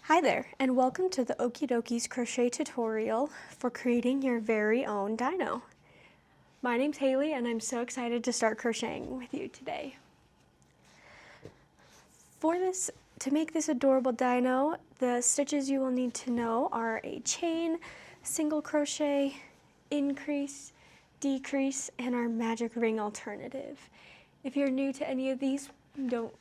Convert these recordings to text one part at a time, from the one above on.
Hi there, and welcome to the Okey's crochet tutorial for creating your very own dino. My name's Haley, and I'm so excited to start crocheting with you today. To make this adorable dino, the stitches you will need to know are a chain, single crochet, increase, decrease, and our magic ring alternative. If you're new to any of these, don't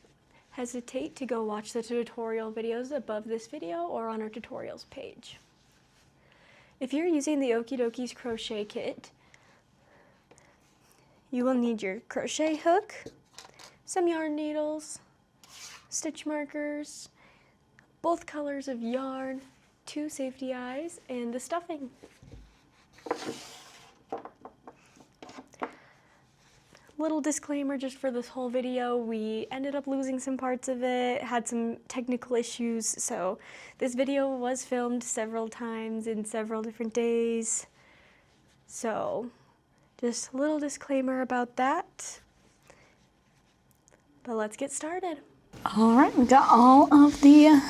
hesitate to go watch the tutorial videos above this video or on our tutorials page. If you're using the Okey's crochet kit, you will need your crochet hook, some yarn needles, stitch markers, both colors of yarn, 2 safety eyes, and the stuffing. Little disclaimer just for this whole video, we ended up losing some parts of it, had some technical issues, so this video was filmed several times in several different days. So just a little disclaimer about that. But let's get started. All right, we got all of the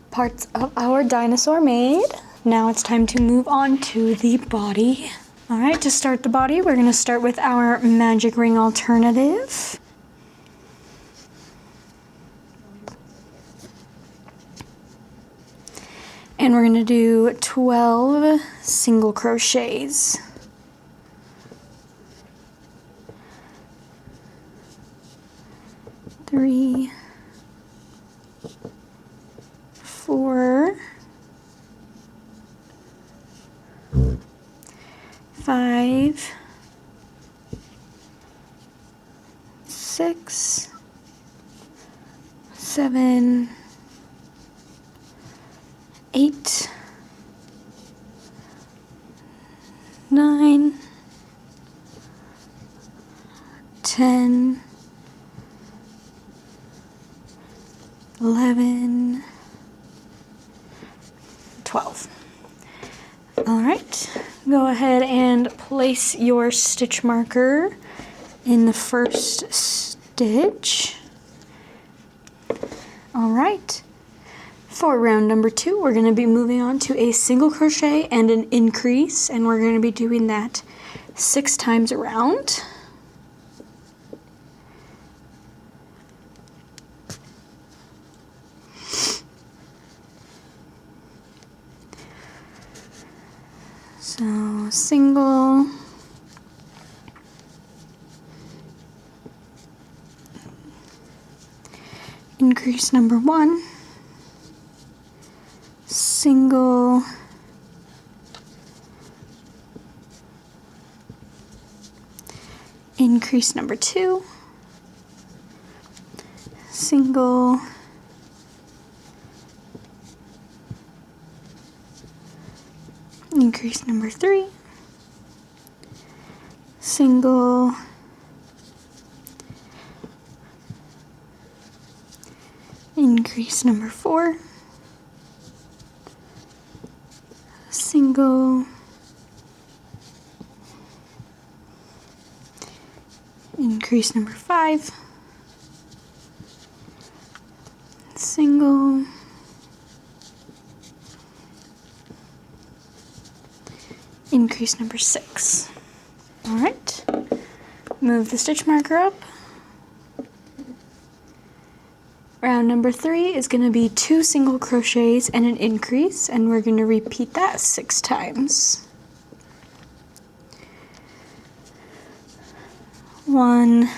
parts of our dinosaur made. Now it's time to move on to the body. All right, to start the body, we're gonna start with our magic ring alternative. And we're gonna do 12 single crochets. Three, 4, 5, 6, 7, 8, 9, 10, 11, 12. All right, go ahead and place your stitch marker in the first stitch. All right, for round number 2, we're going to be moving on to a single crochet and an increase, and we're going to be doing that 6 times around. So single, increase number 1, single, increase number 2, single, increase number 3, single, increase number 4, single, increase number 5, single, increase number 6. All right, move the stitch marker up. Round number 3 is going to be 2 single crochets and an increase, and we're going to repeat that 6 times. 1,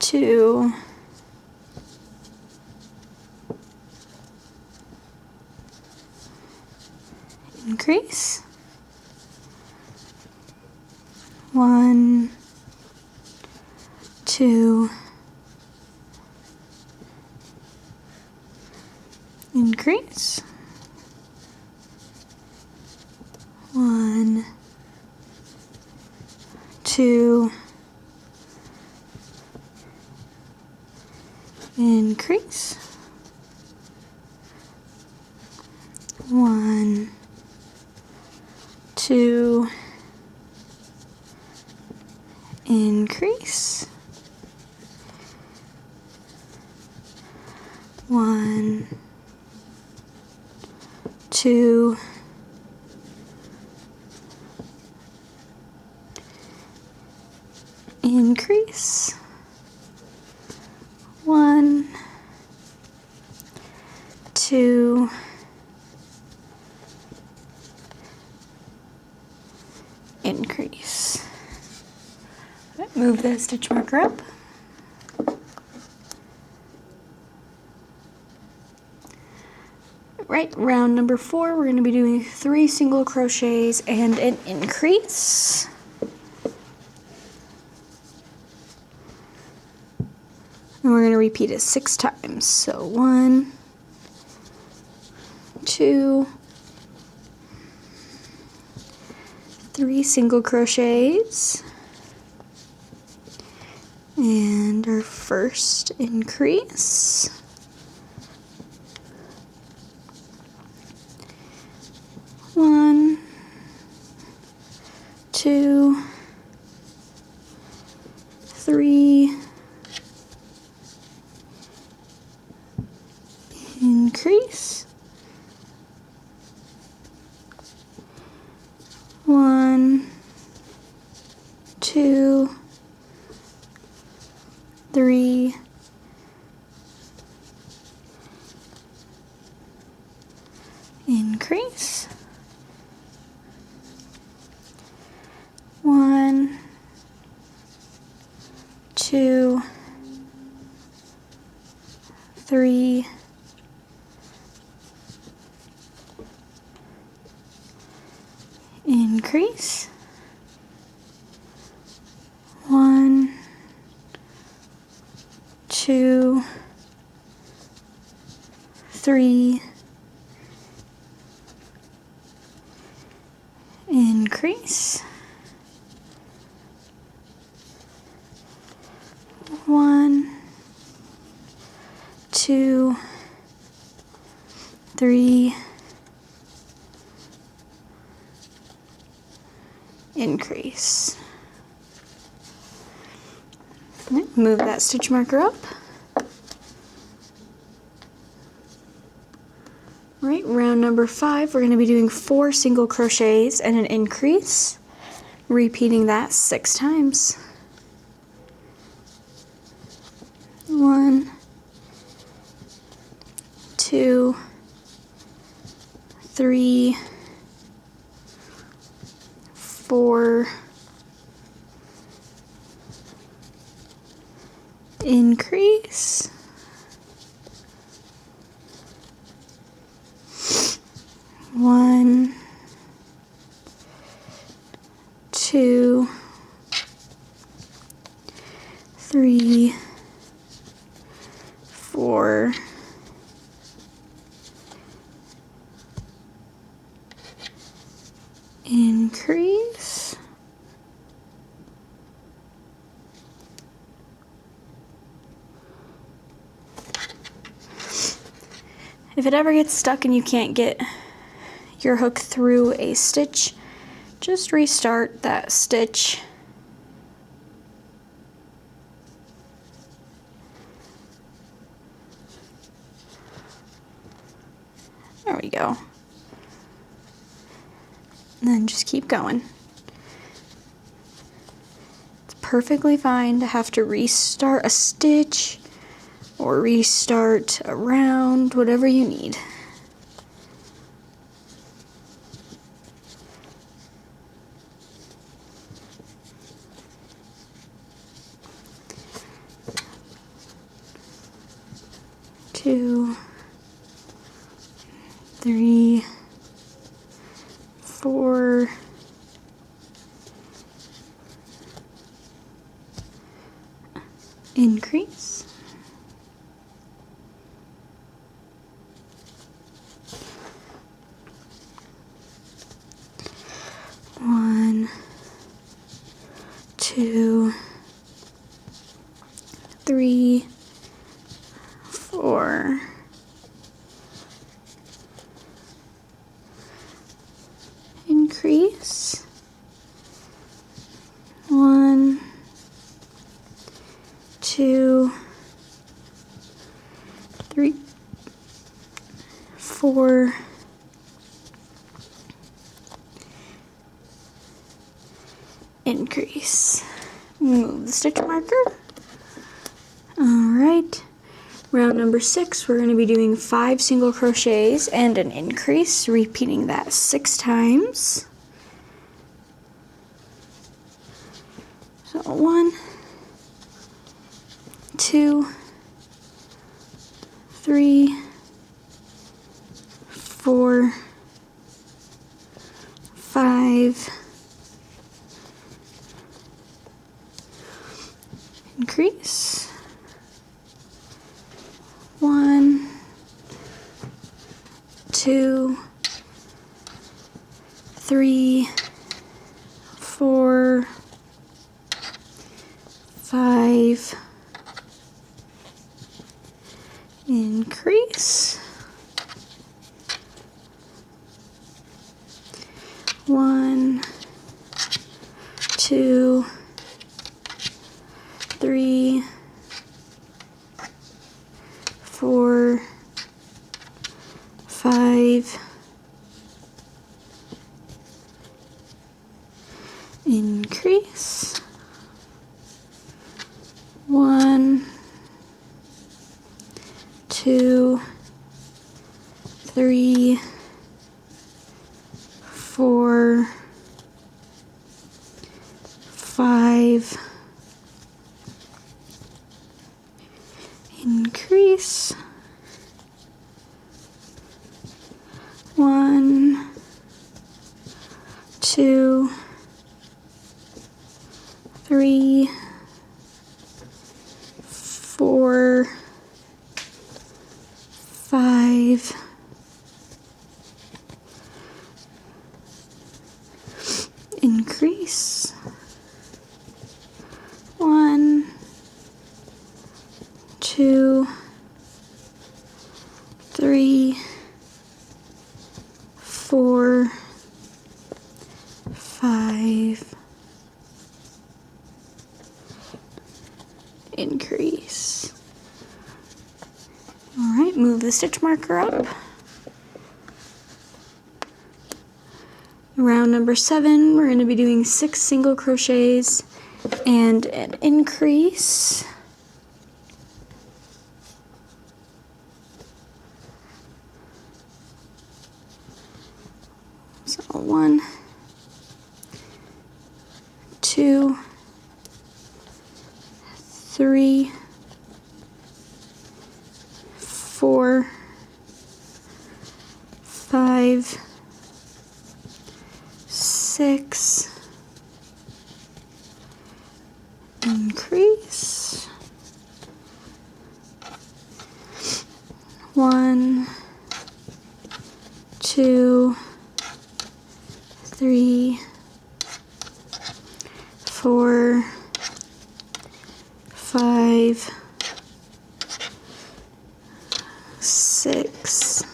2, 3, increase, 1, 2, increase, 1, 2, increase, 1, 2, increase, 1, 2, increase, 1, 2, increase. Move the stitch marker up. Right, round number 4, we're going to be doing 3 single crochets and an increase. And we're going to repeat it 6 times. So 1, 2, 3 single crochets, and our first increase. 1, 2, 3, increase, 1, 2, 3, increase, 1, 2, 3, increase, 1, 2, 3, increase, 1, 2, 3, increase. Move that stitch marker up. Right, round number 5, we're going to be doing 4 single crochets and an increase, repeating that 6 times. 1, 2, 3, 4, increase, 1, 2, 3, 4, increase, 1. If it ever gets stuck and you can't get your hook through a stitch, just restart that stitch. There we go. And then just keep going. It's perfectly fine to have to restart a stitch or restart a round, whatever you need. Two, 3, 4, increase, 1, 2, 3, 4, increase, 1, 2, 3, 4, increase. Move the stitch marker. Alright, round number 6, we're going to be doing 5 single crochets and an increase, repeating that 6 times. So 1, 2, 3, 4, 5, increase. 1, 2, 3, 4, 5, increase. 1, 2, 3, 4, 5, increase. 1, 2, 3, 4, 5, increase. 1, 2, 3, 4, 5, increase. 1, 2, 3, 4, 5, increase. All right, move the stitch marker up. Round number 7, we're going to be doing 6 single crochets and an increase. So 1, 2, 3, 4, 5, 6, increase. 1, 2, 3, 4, 5, 6,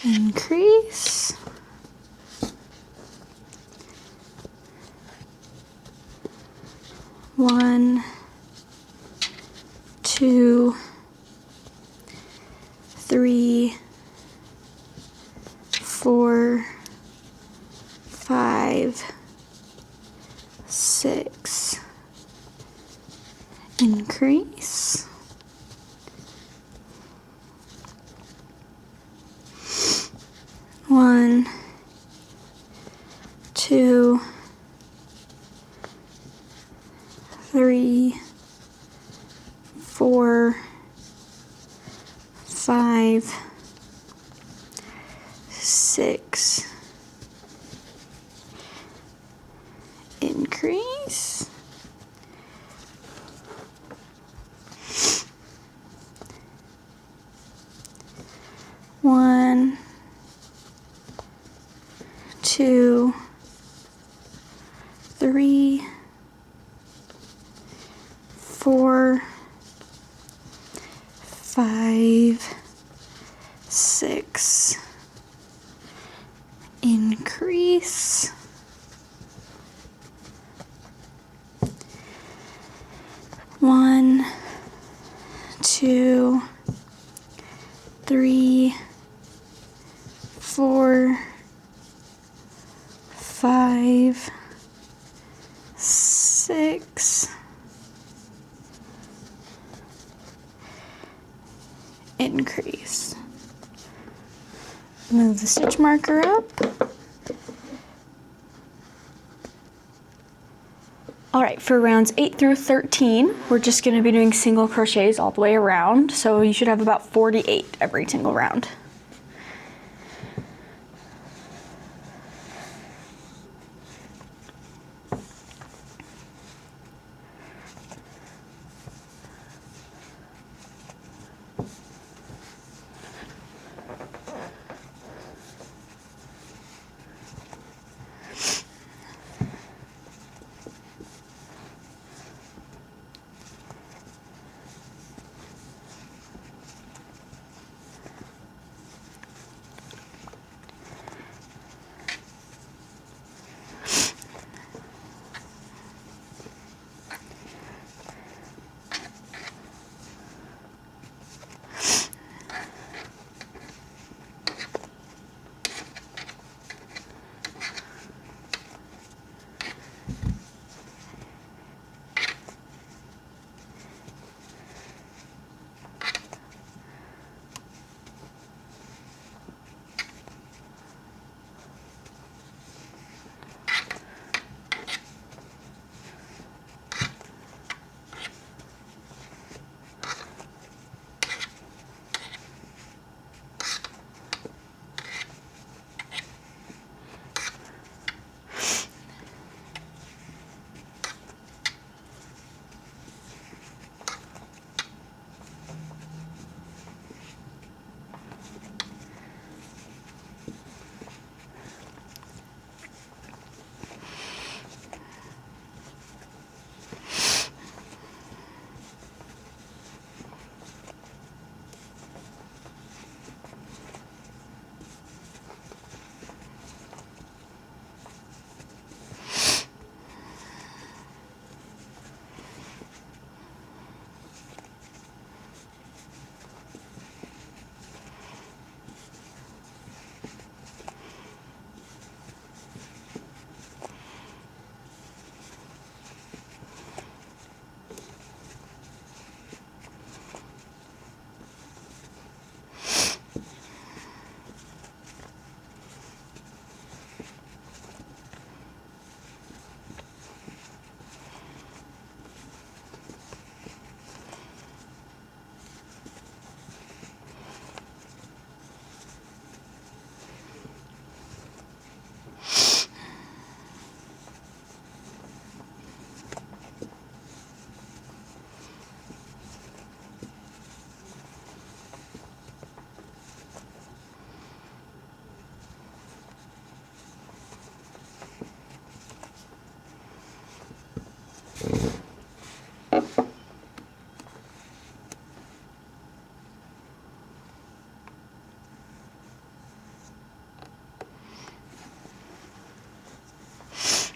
increase. 1, 2, 3, 4, 5, 6, increase. 1, 2, 3, 4, 5, 6, increase. 1, 2, 3, 4, 5, 6, increase. 1, 2, 3, 4, 5, 6, increase. Move the stitch marker up. All right, for rounds 8 through 13, we're just gonna be doing single crochets all the way around. So you should have about 48 every single round.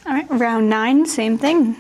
All right, round 9, same thing.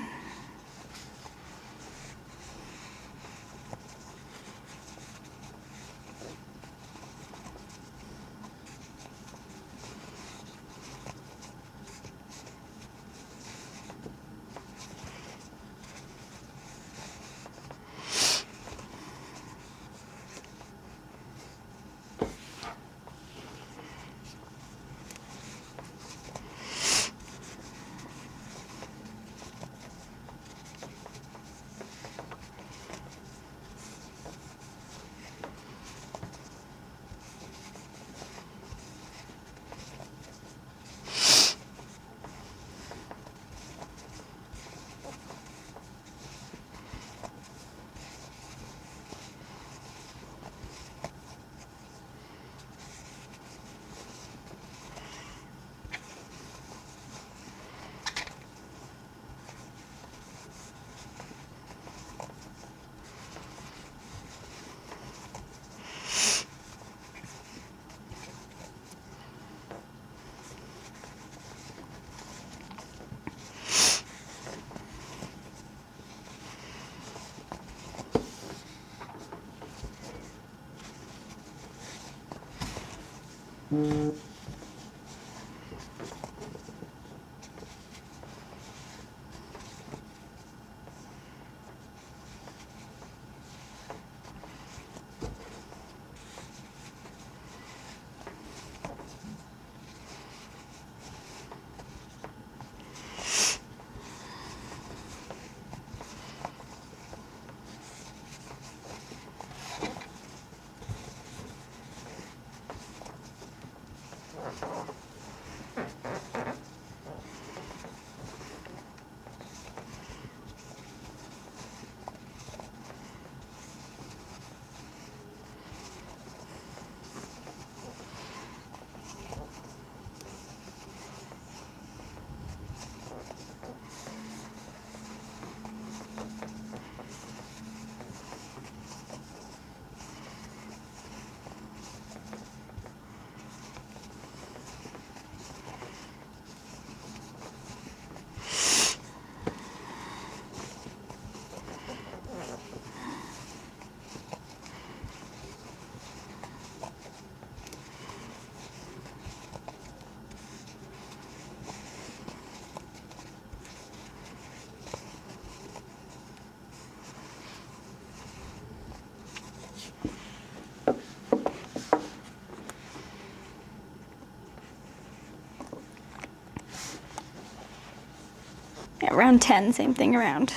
Yeah, round 10, same thing around.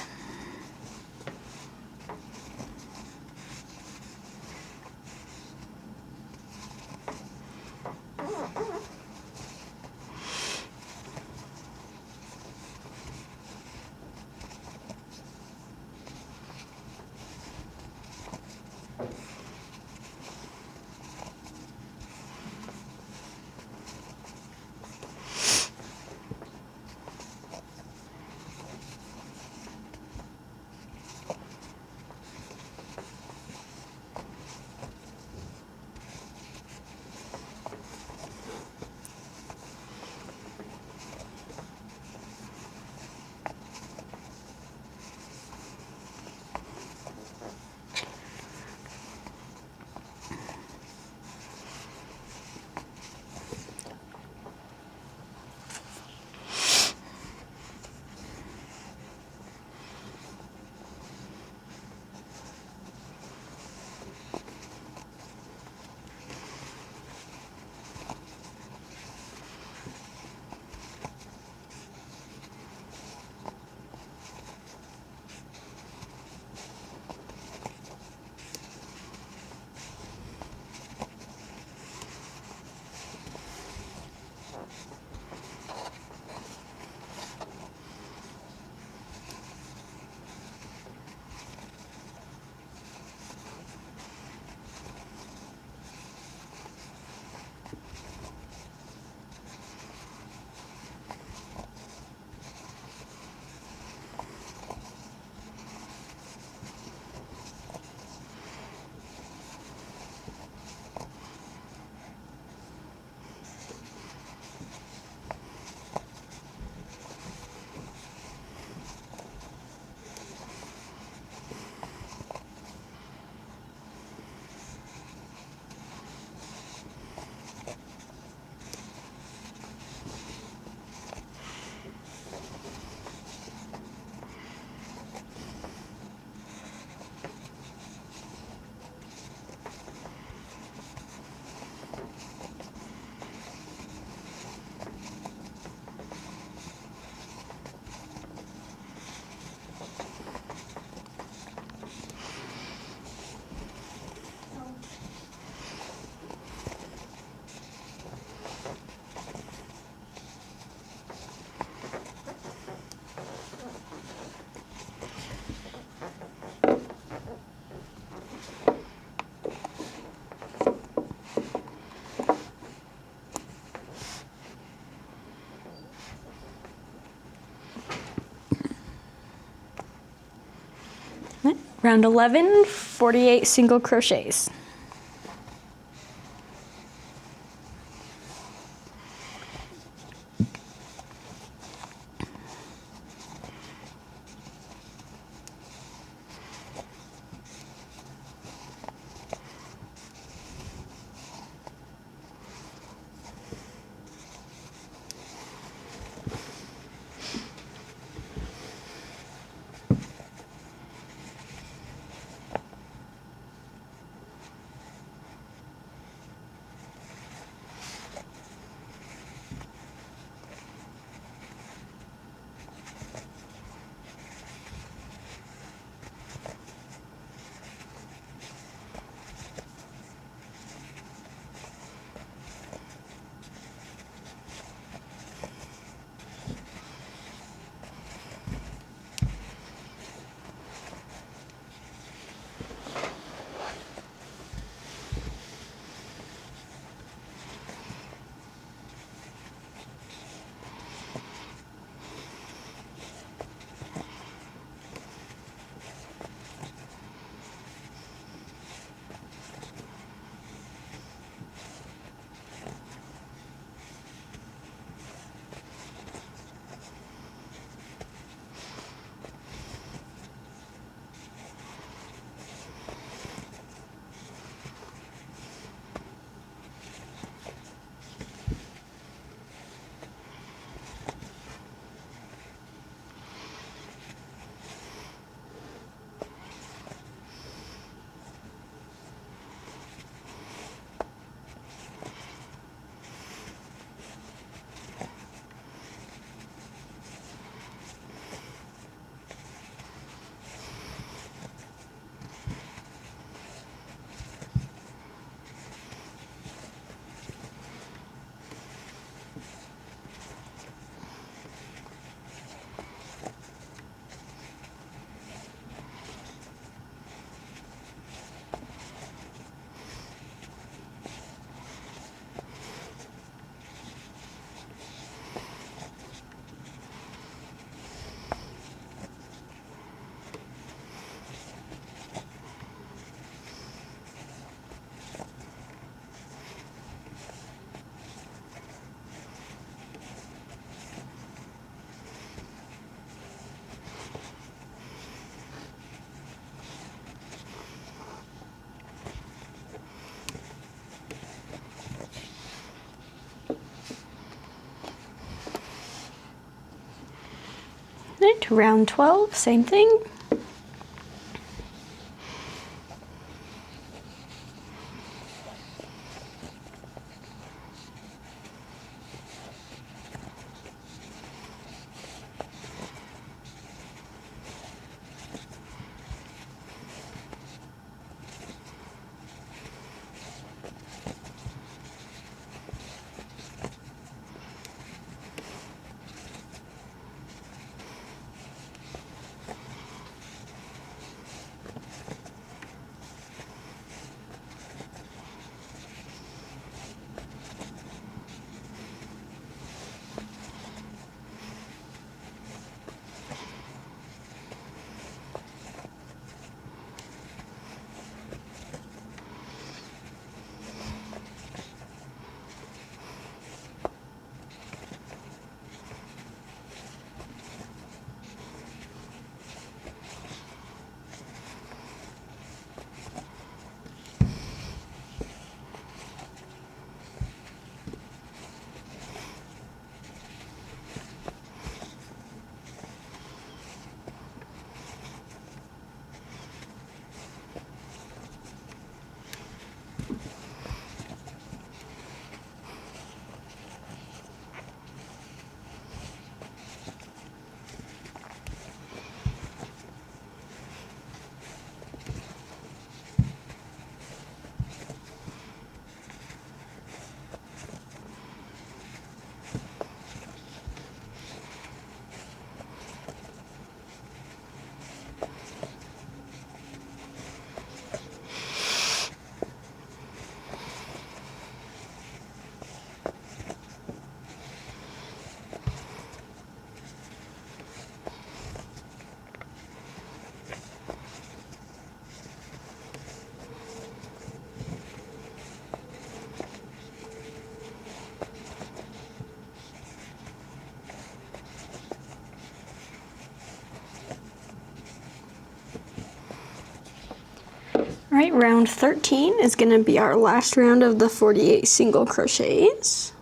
Round 11, 48 single crochets. to round 12, same thing. All right, round 13 is going to be our last round of the 48 single crochets.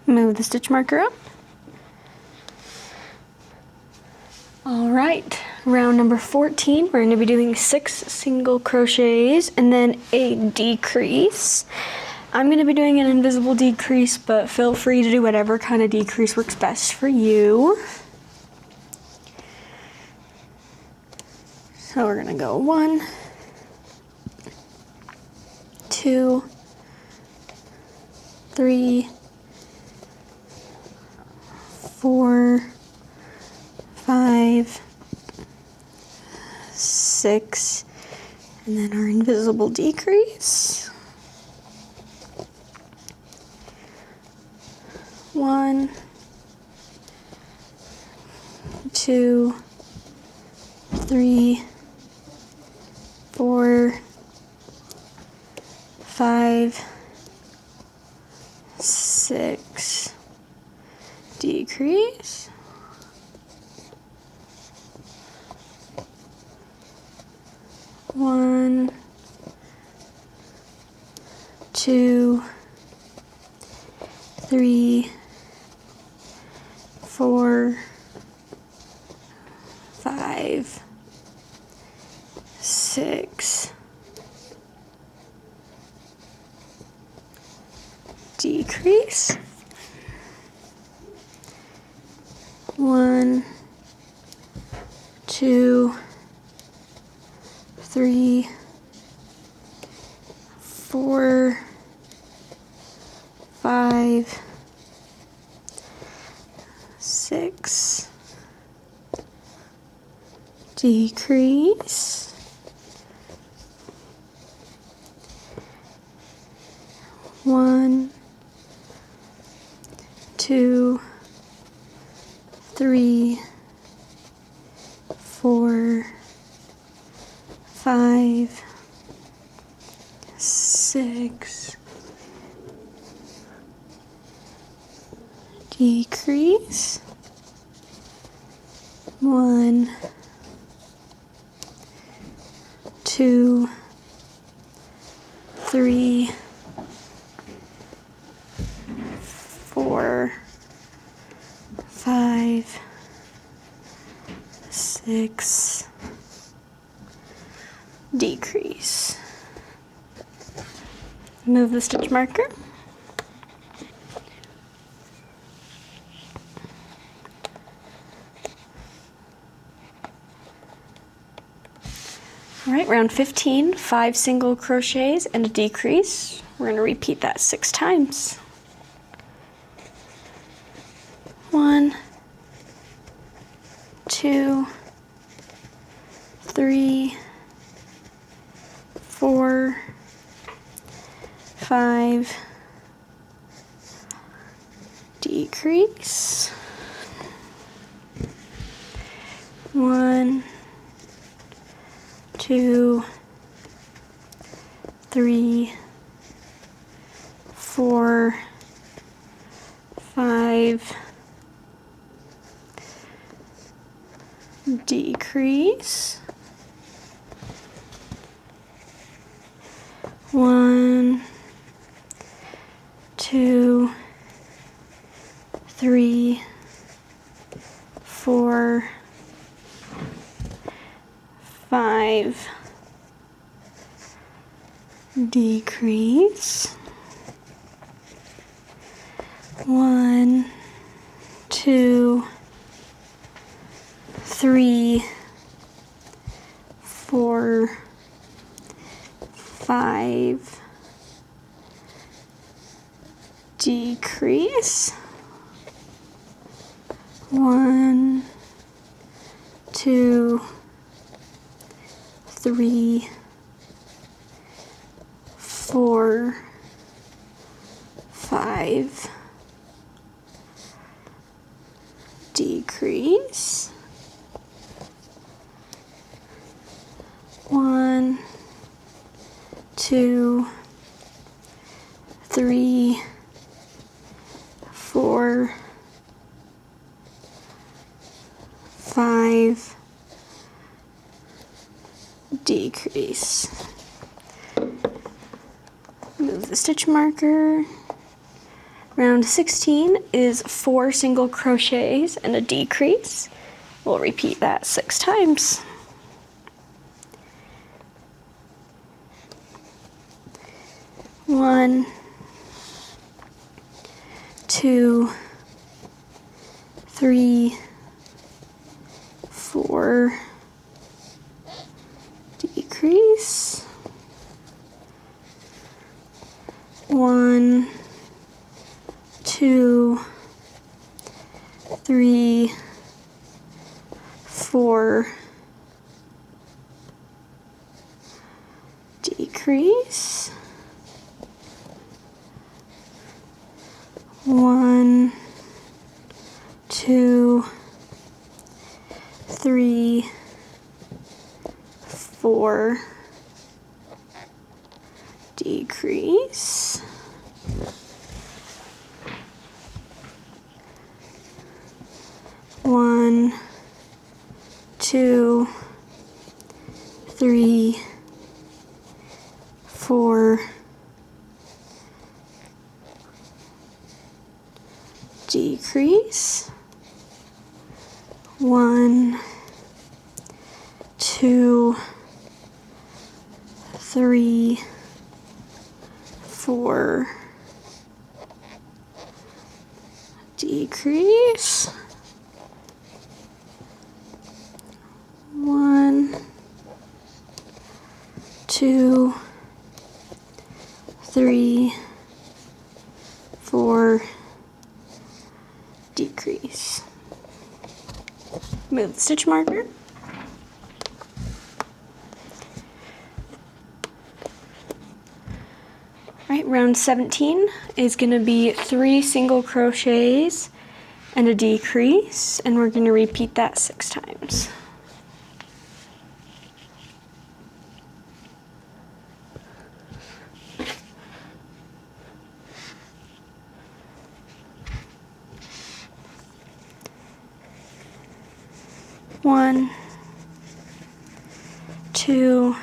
Move the stitch marker up. right, round number 14, we're going to be doing 6 single crochets and then a decrease. I'm going to be doing an invisible decrease, but feel free to do whatever kind of decrease works best for you. So we're going to go 1, 2, 3, 4, 5, 6, and then our invisible decrease. 1, 2, 3, 4, 5, 6, decrease. 1, 2, 3, 4, 5, 6, decrease. 1, 2, 3, 4, 5, 6, decrease. 1, 2, 3, 4, 5, 6, decrease. 1, 2, 3, 4, 5, 6, decrease. Move the stitch marker. All right, round 15, 5 single crochets and a decrease. We're going to repeat that 6 times. 1, 2, 3, 4, 5, decrease. 1, 2, 3, 4, 5, decrease. 1, 2, 3, 4, 5, decrease. 1, 2, 3, 4, 5, decrease. 1, 2, 3, 4, 5, decrease. 1, 2, 3, 4, 5, decrease. Move the stitch marker. Round 16 is 4 single crochets and a decrease. We'll repeat that 6 times. 1, 2, 3, 4, decrease, 1, 2, 3, 4, decrease, 1, 2, 3, 4, decrease, 1, 2, 3, 4, decrease, 1, 2, 3, 4, decrease, 1, 2, 3, 4, decrease. Move the stitch marker. Right, round 17 is going to be 3 single crochets and a decrease, and we're going to repeat that 6 times. One, 2,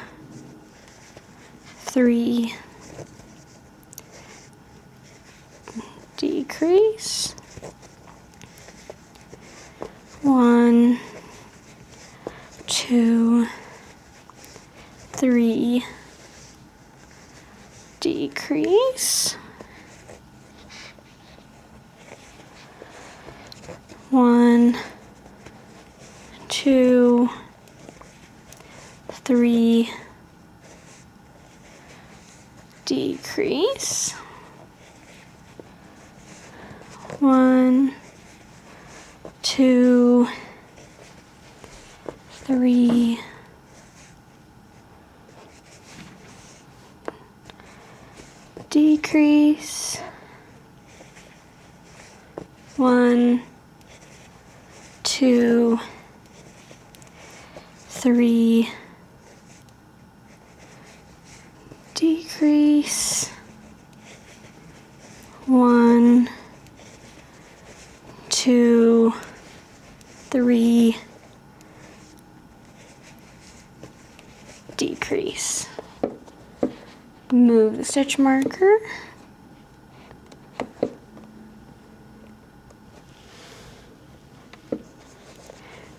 3, decrease, 1, 2, 3, decrease, 1, 2, 3, decrease, 1, 2, 3, decrease, 1, 2, 3, decrease, 1, 2, 3, decrease. Move the stitch marker.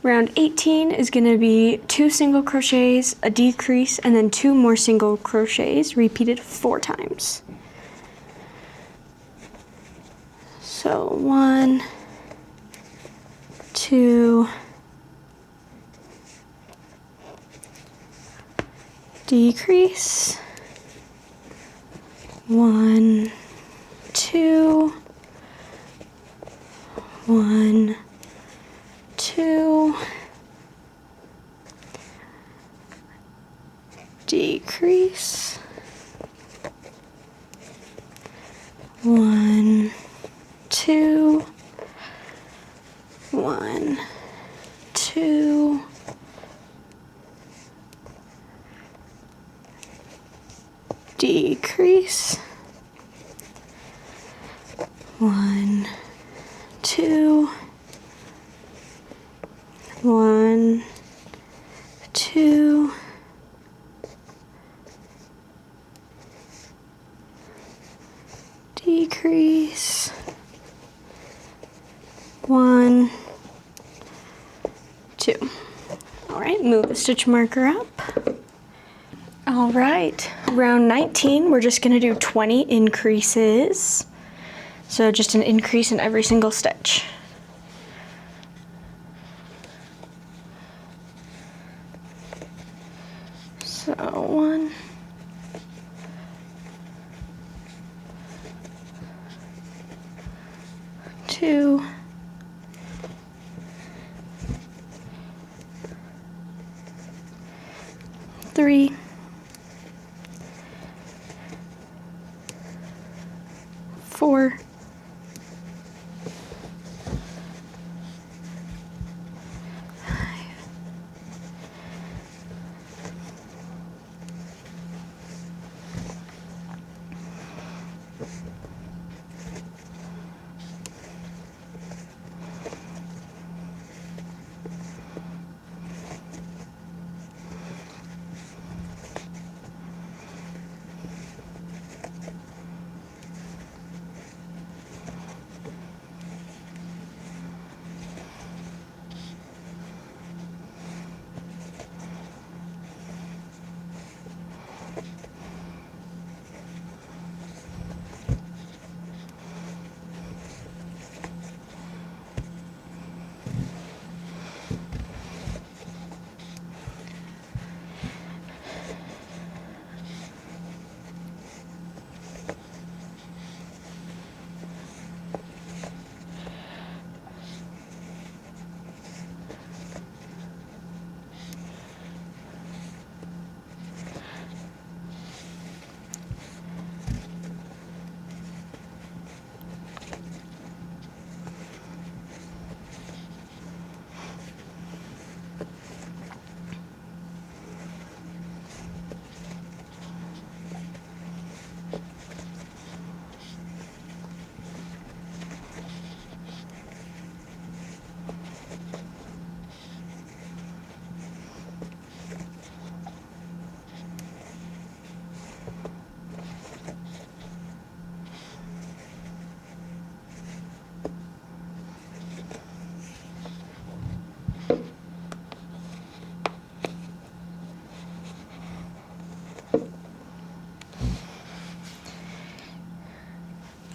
Round 18 is going to be 2 single crochets, a decrease, and then 2 more single crochets, repeated 4 times. So 1, 2, decrease, 1, 2, 1, 2, decrease, 1, 2, 1, 2, decrease, 1, 2, 1, 2, decrease, 1, move the stitch marker up. All right, round 19, we're just gonna do 20 increases. So just an increase in every single stitch. So 1, 2, 3, 4, 5,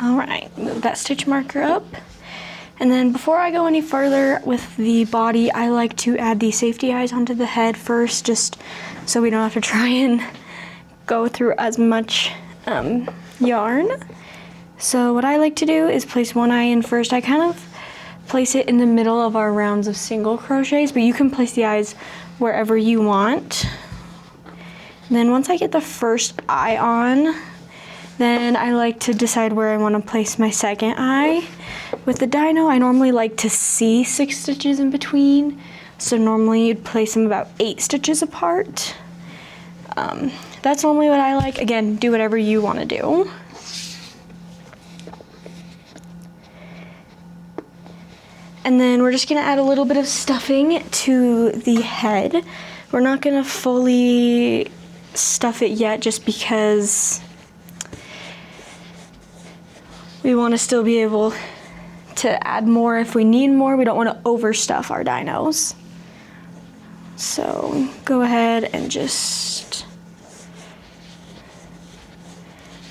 All right, move that stitch marker up. And then before I go any further with the body, I like to add the safety eyes onto the head first, just so we don't have to try and go through as much yarn. So what I like to do is place one eye in first. I kind of place it in the middle of our rounds of single crochets, but you can place the eyes wherever you want. And then once I get the first eye on, then I like to decide where I want to place my second eye. With the dino, I normally like to see 6 stitches in between. So normally you'd place them about 8 stitches apart. That's normally what I like. Again, do whatever you want to do. And then we're just gonna add a little bit of stuffing to the head. We're not gonna fully stuff it yet just because we want to still be able to add more if we need more. We don't want to overstuff our dinos. So go ahead and just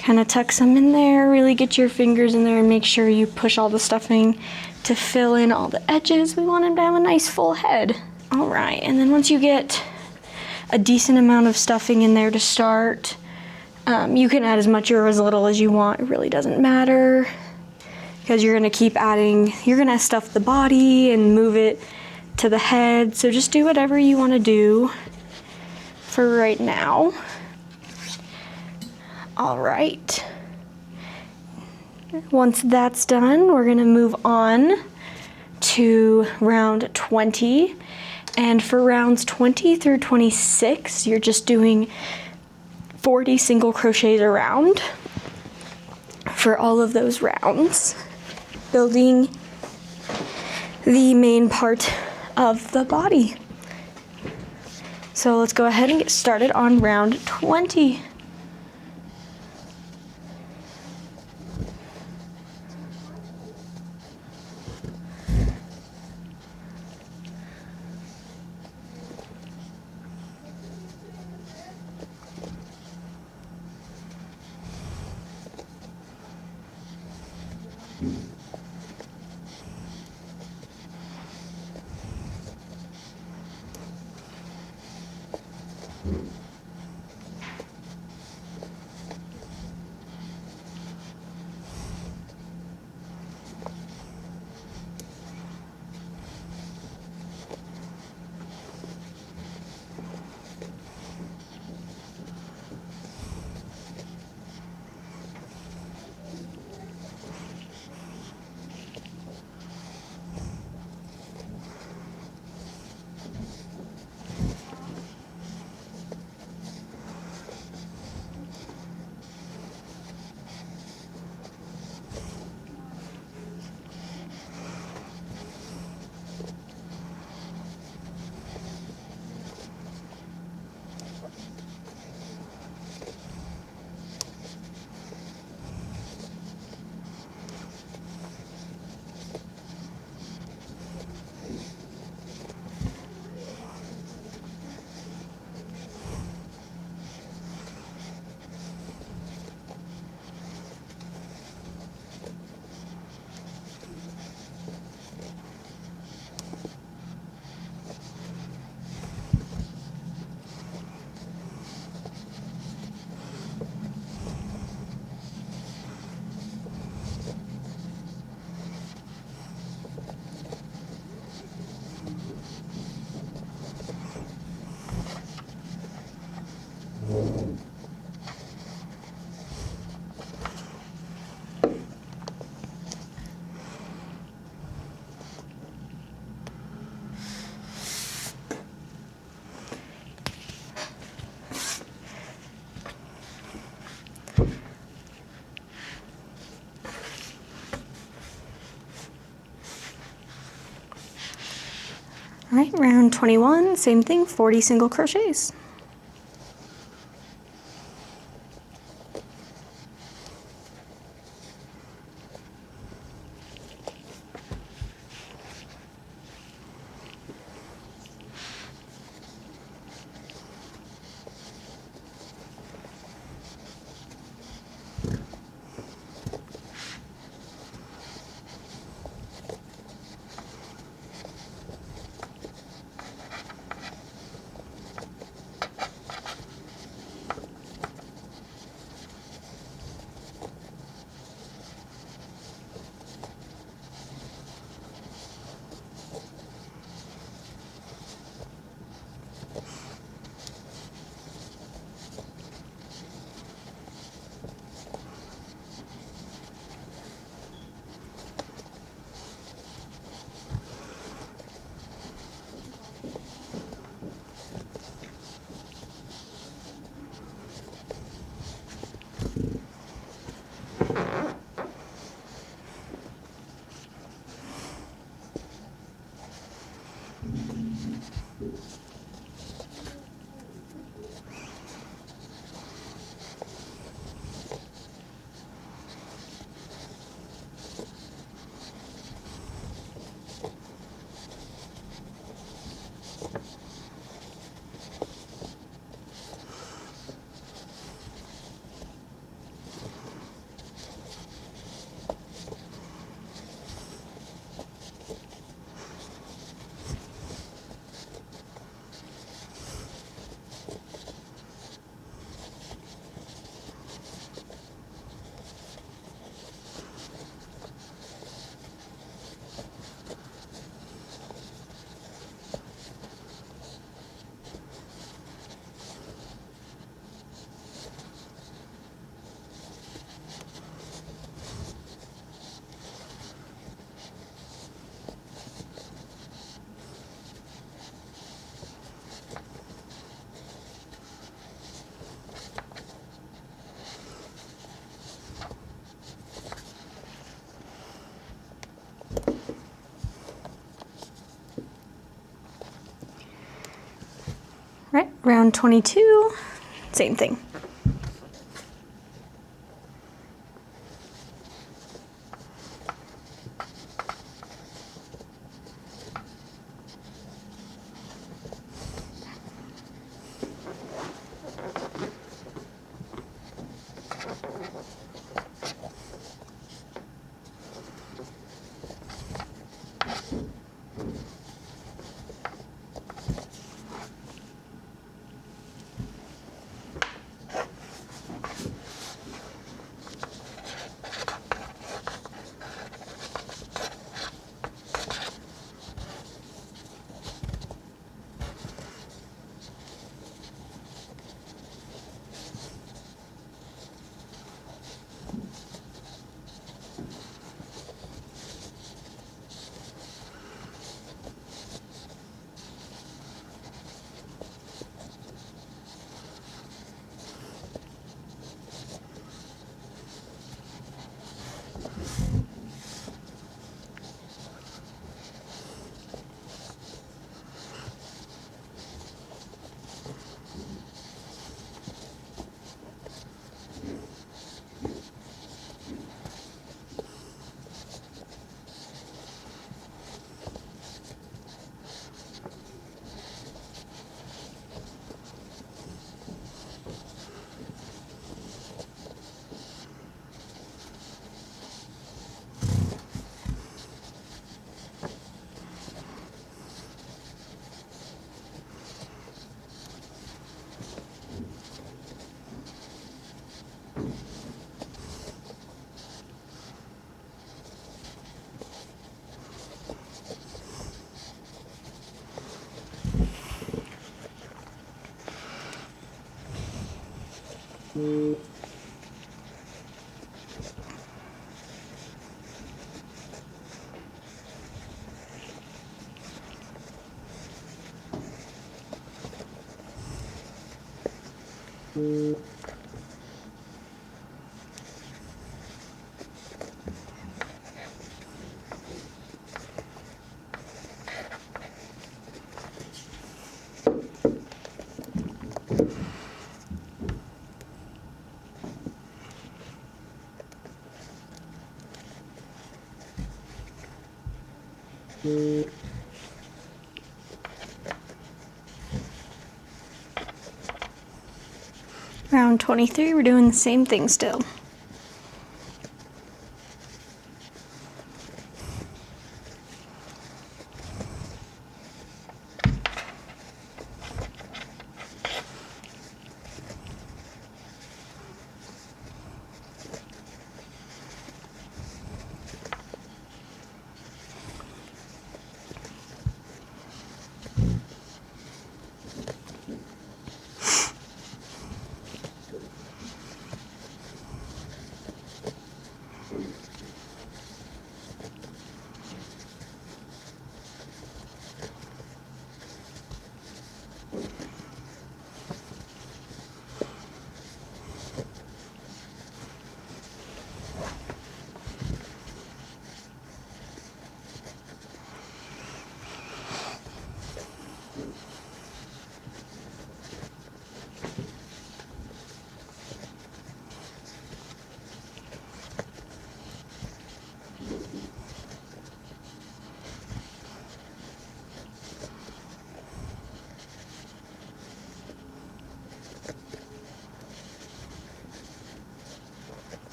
kind of tuck some in there, really get your fingers in there and make sure you push all the stuffing to fill in all the edges. We want him to have a nice full head. All right, and then once you get a decent amount of stuffing in there to start, you can add as much or as little as you want. It really doesn't matter because you're gonna keep adding, you're gonna stuff the body and move it to the head. So just do whatever you wanna do for right now. All right. Once that's done, we're gonna move on to round 20. And for rounds 20 through 26, you're just doing 40 single crochets around for all of those rounds, building the main part of the body. So let's go ahead and get started on round 20. All right, round 21, same thing, 40 single crochets. Right, round 22, same thing. Round 23, we're doing the same thing still.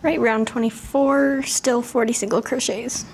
Right, round 24, still 40 single crochets.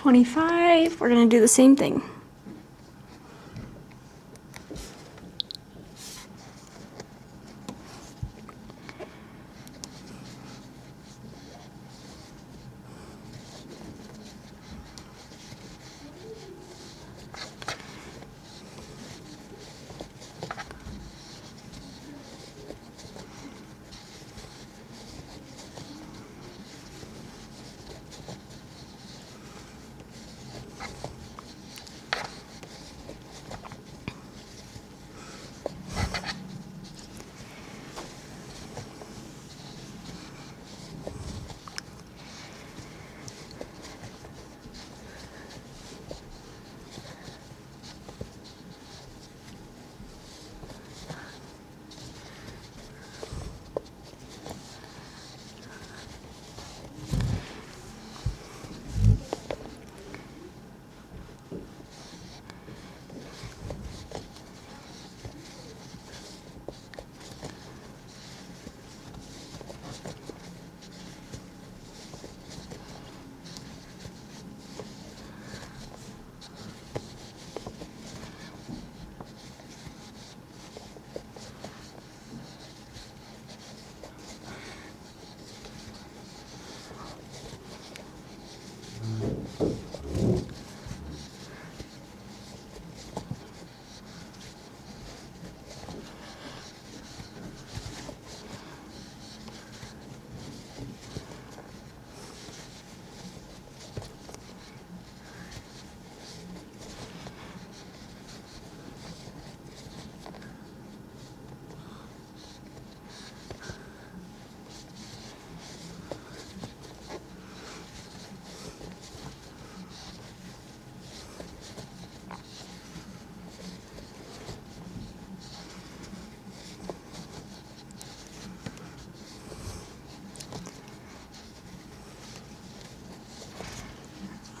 25, we're gonna do the same thing.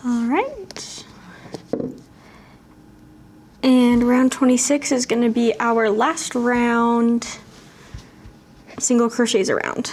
All right. And round 26 is going to be our last round single crochets around.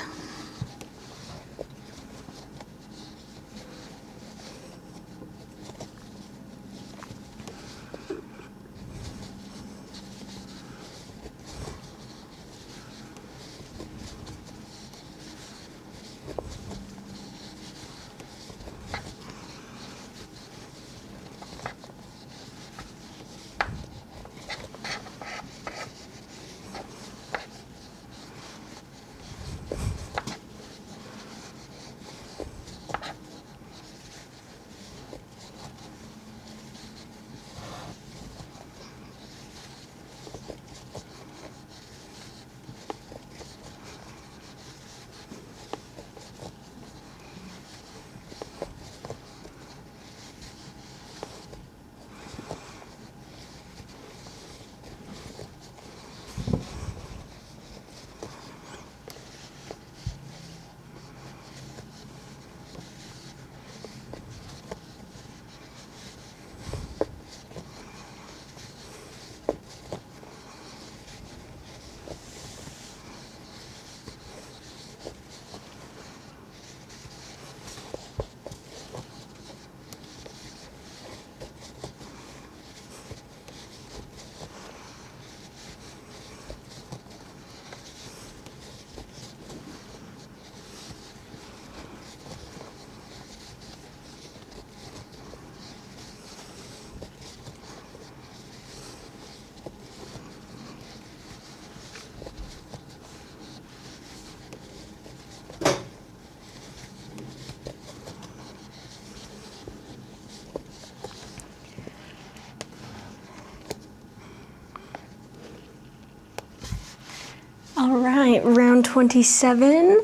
All right, round 27,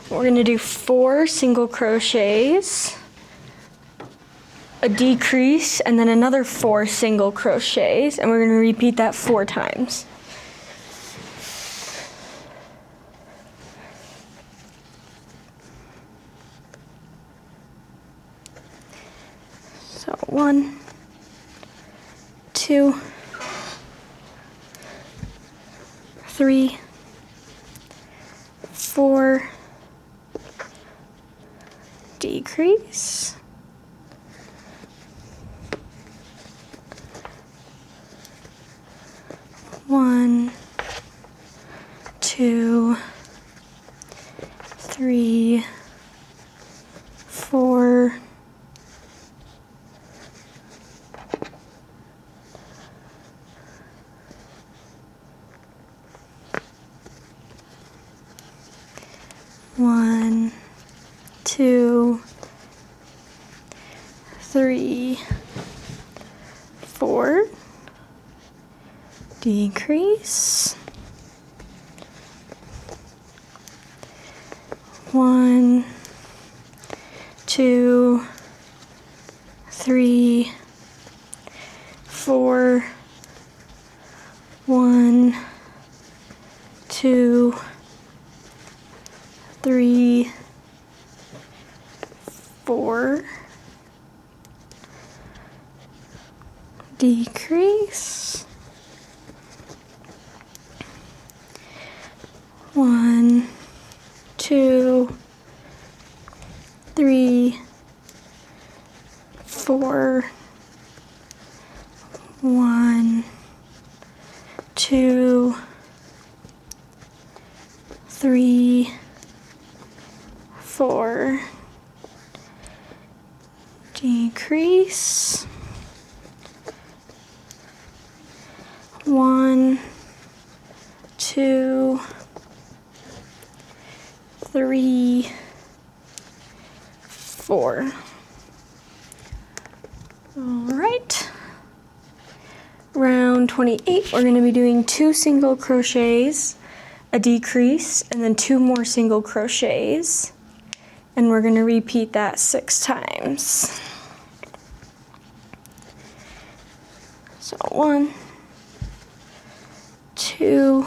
we're going to do 4 single crochets, a decrease, and then another 4 single crochets, and we're going to repeat that 4 times. So 1, 2, 3, 4, decrease, 4, decrease, 1, 2, 3, 4, 1, 2, 3, 4, decrease, 1, 2, 3, 4, 1, 2, 3, 4, decrease, 1, 2, 3, 4. All right. Round 28, we're going to be doing 2 single crochets, a decrease, and then 2 more single crochets. And we're going to repeat that 6 times. So 1, 2,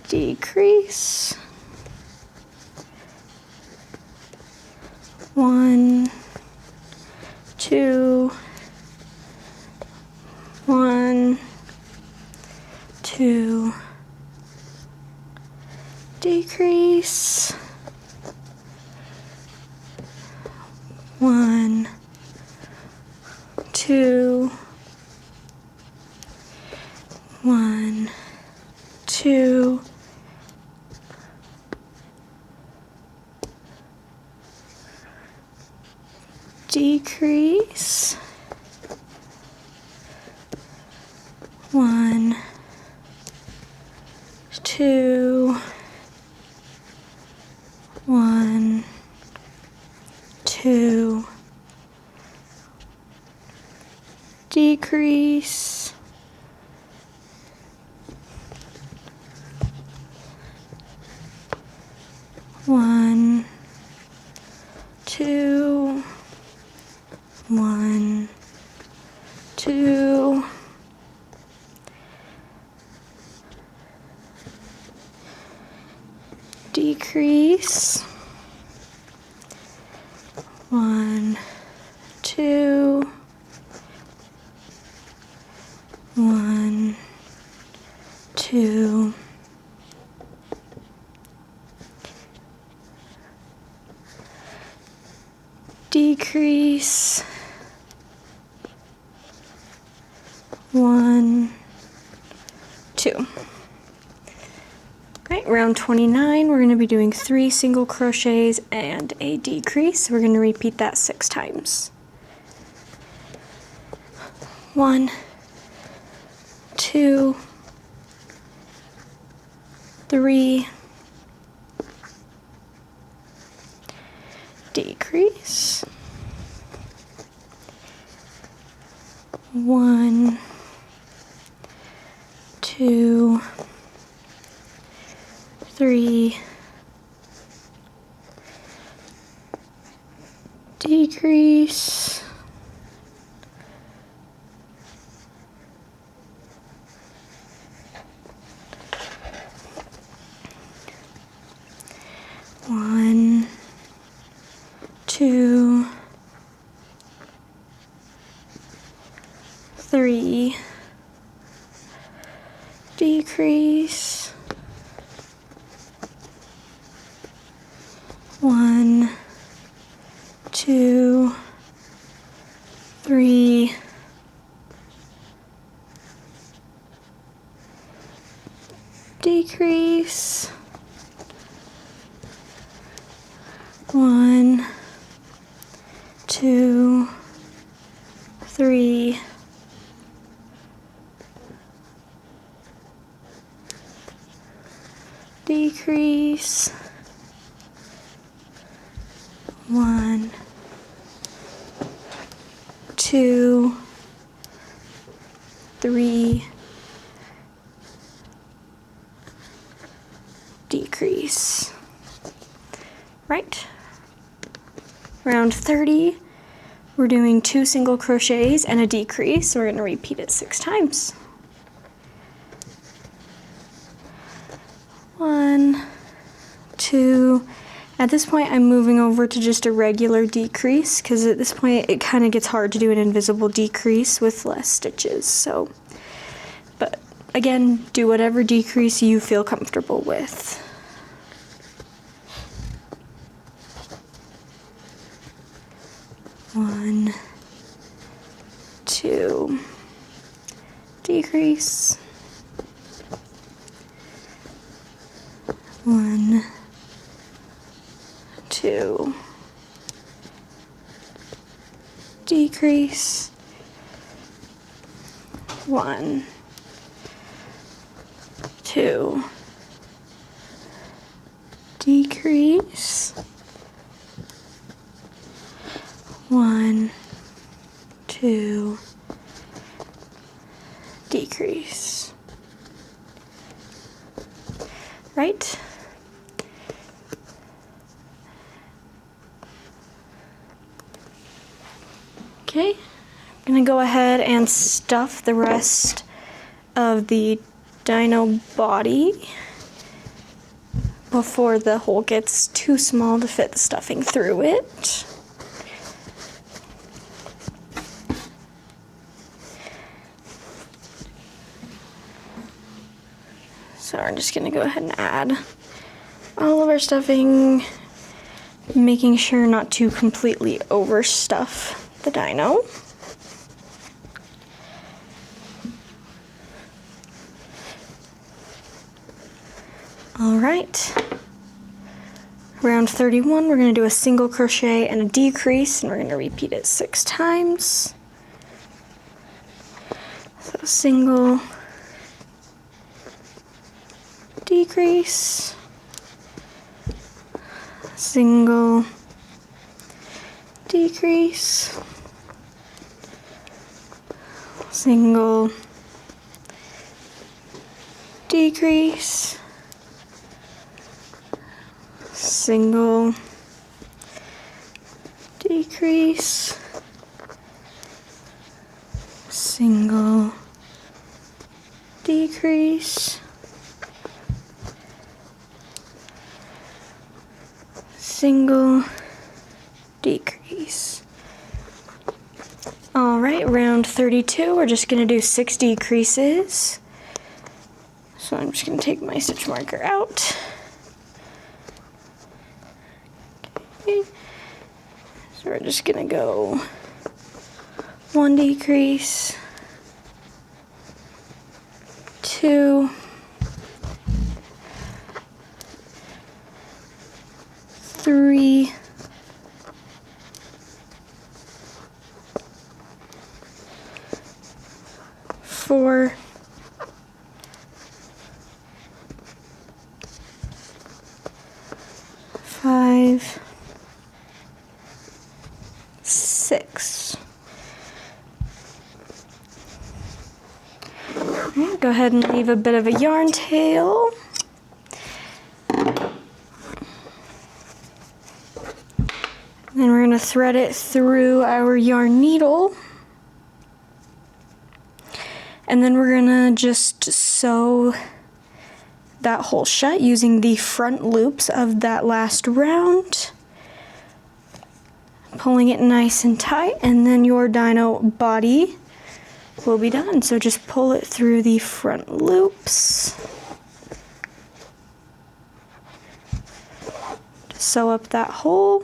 'decrease, 1, 2, 1, 2, decrease, 1, 2, 1, 2, decrease, 1, 2, 1, 2, decrease, 1, 2, 1, 2, decrease, 1, 2, 1, 2, decrease, 1, 2. Right, round 29, we're going to be doing 3 single crochets and a decrease. We're going to repeat that 6 times. 1, 2, 3, decrease, 1, 2, 3, decrease, 1, 2, 3, decrease, 1, 2, 3, decrease, 1, 2, 3, decrease, 1, 2, 3, decrease. Right. Round 30, we're doing 2 single crochets and a decrease. So we're going to repeat it 6 times. 1, 2. At this point, I'm moving over to just a regular decrease because at this point it kind of gets hard to do an invisible decrease with less stitches. So, but again, do whatever decrease you feel comfortable with. One, 2, decrease. 1, 2, decrease. 1, 2, decrease. 1, 2, decrease. Right? Okay, I'm gonna go ahead and stuff the rest of the dino body before the hole gets too small to fit the stuffing through it. So we're just gonna go ahead and add all of our stuffing, making sure not to completely overstuff the dino. All right, round 31, we're gonna do a single crochet and a decrease, and we're gonna repeat it 6 times. So single, decrease, single, decrease, single, decrease, single, decrease, single, decrease, single, decrease. All right, round 32, we're just gonna do 6 decreases. So I'm just gonna take my stitch marker out. Okay. So we're just gonna go 1 decrease, 2, 3, 4, 5, 6. Okay, go ahead and leave a bit of a yarn tail. Then we're going to thread it through our yarn needle. And then we're going to just sew that hole shut using the front loops of that last round. Pulling it nice and tight, and then your dino body will be done. So just pull it through the front loops. Sew up that hole.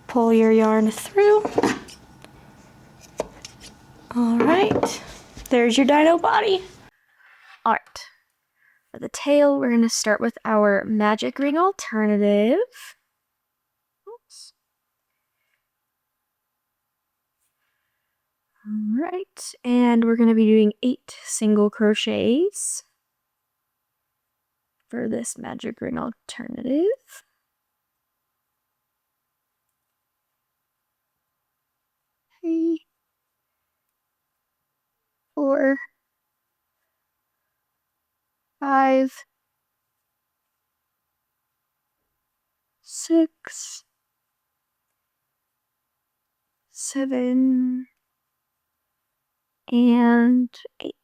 Pull your yarn through. All right, there's your dino body. All right, for the tail, we're gonna start with our magic ring alternative. Oops. All right, and we're gonna be doing 8 single crochets. for this magic ring alternative. 3, 4, 5, 6, 7, and 8.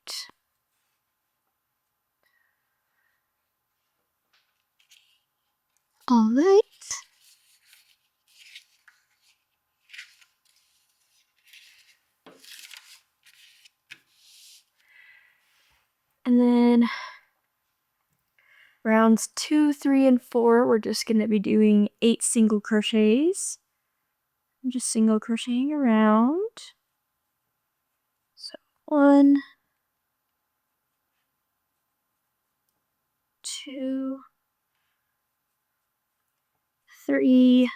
All right. And then rounds 2, 3, and 4, we're just going to be doing 8 single crochets. I'm just single crocheting around. So 1, 2, 3,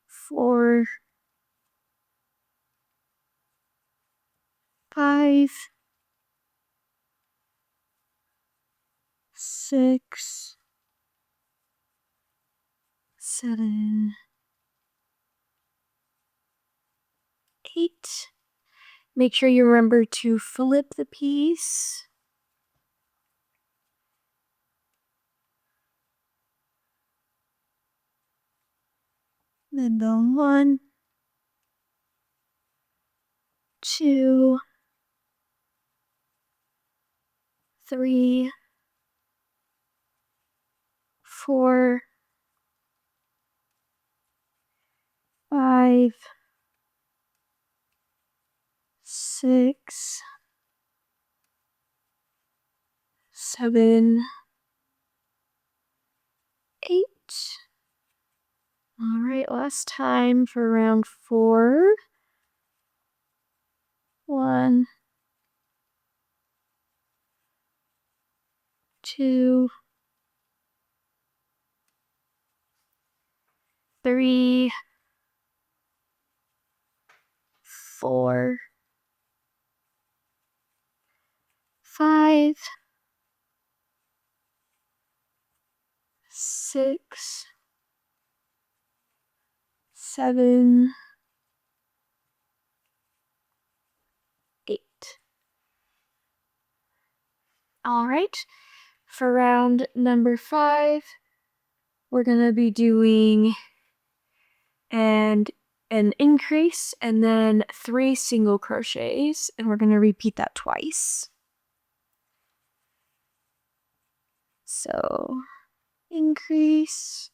4, 5, 6, 7, 8. Make sure you remember to flip the piece. Then go 1, 2, 3, 4, 5, 6, 7, 8. All right, last time for round 4. 1, 2, 3, 4, 5, 6, 7, 8. All right, for round number 5, we're going to be doing an increase and then 3 single crochets, and we're going to repeat that twice. So, increase,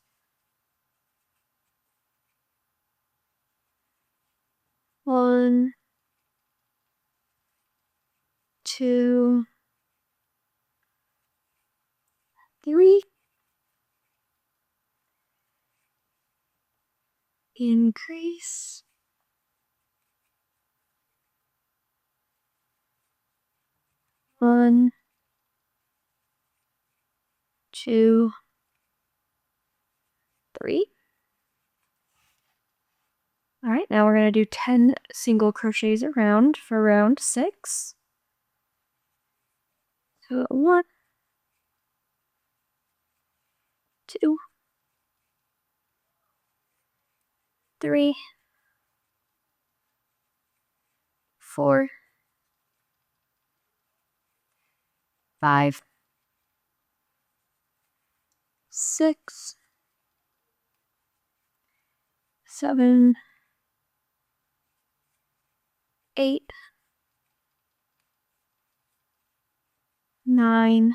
1, 2, 3, increase, 1, 2, 3. All right, now we're going to do 10 single crochets around for round 6. So 1, 2, 3, 4, 5, 6, 7, 8, 9,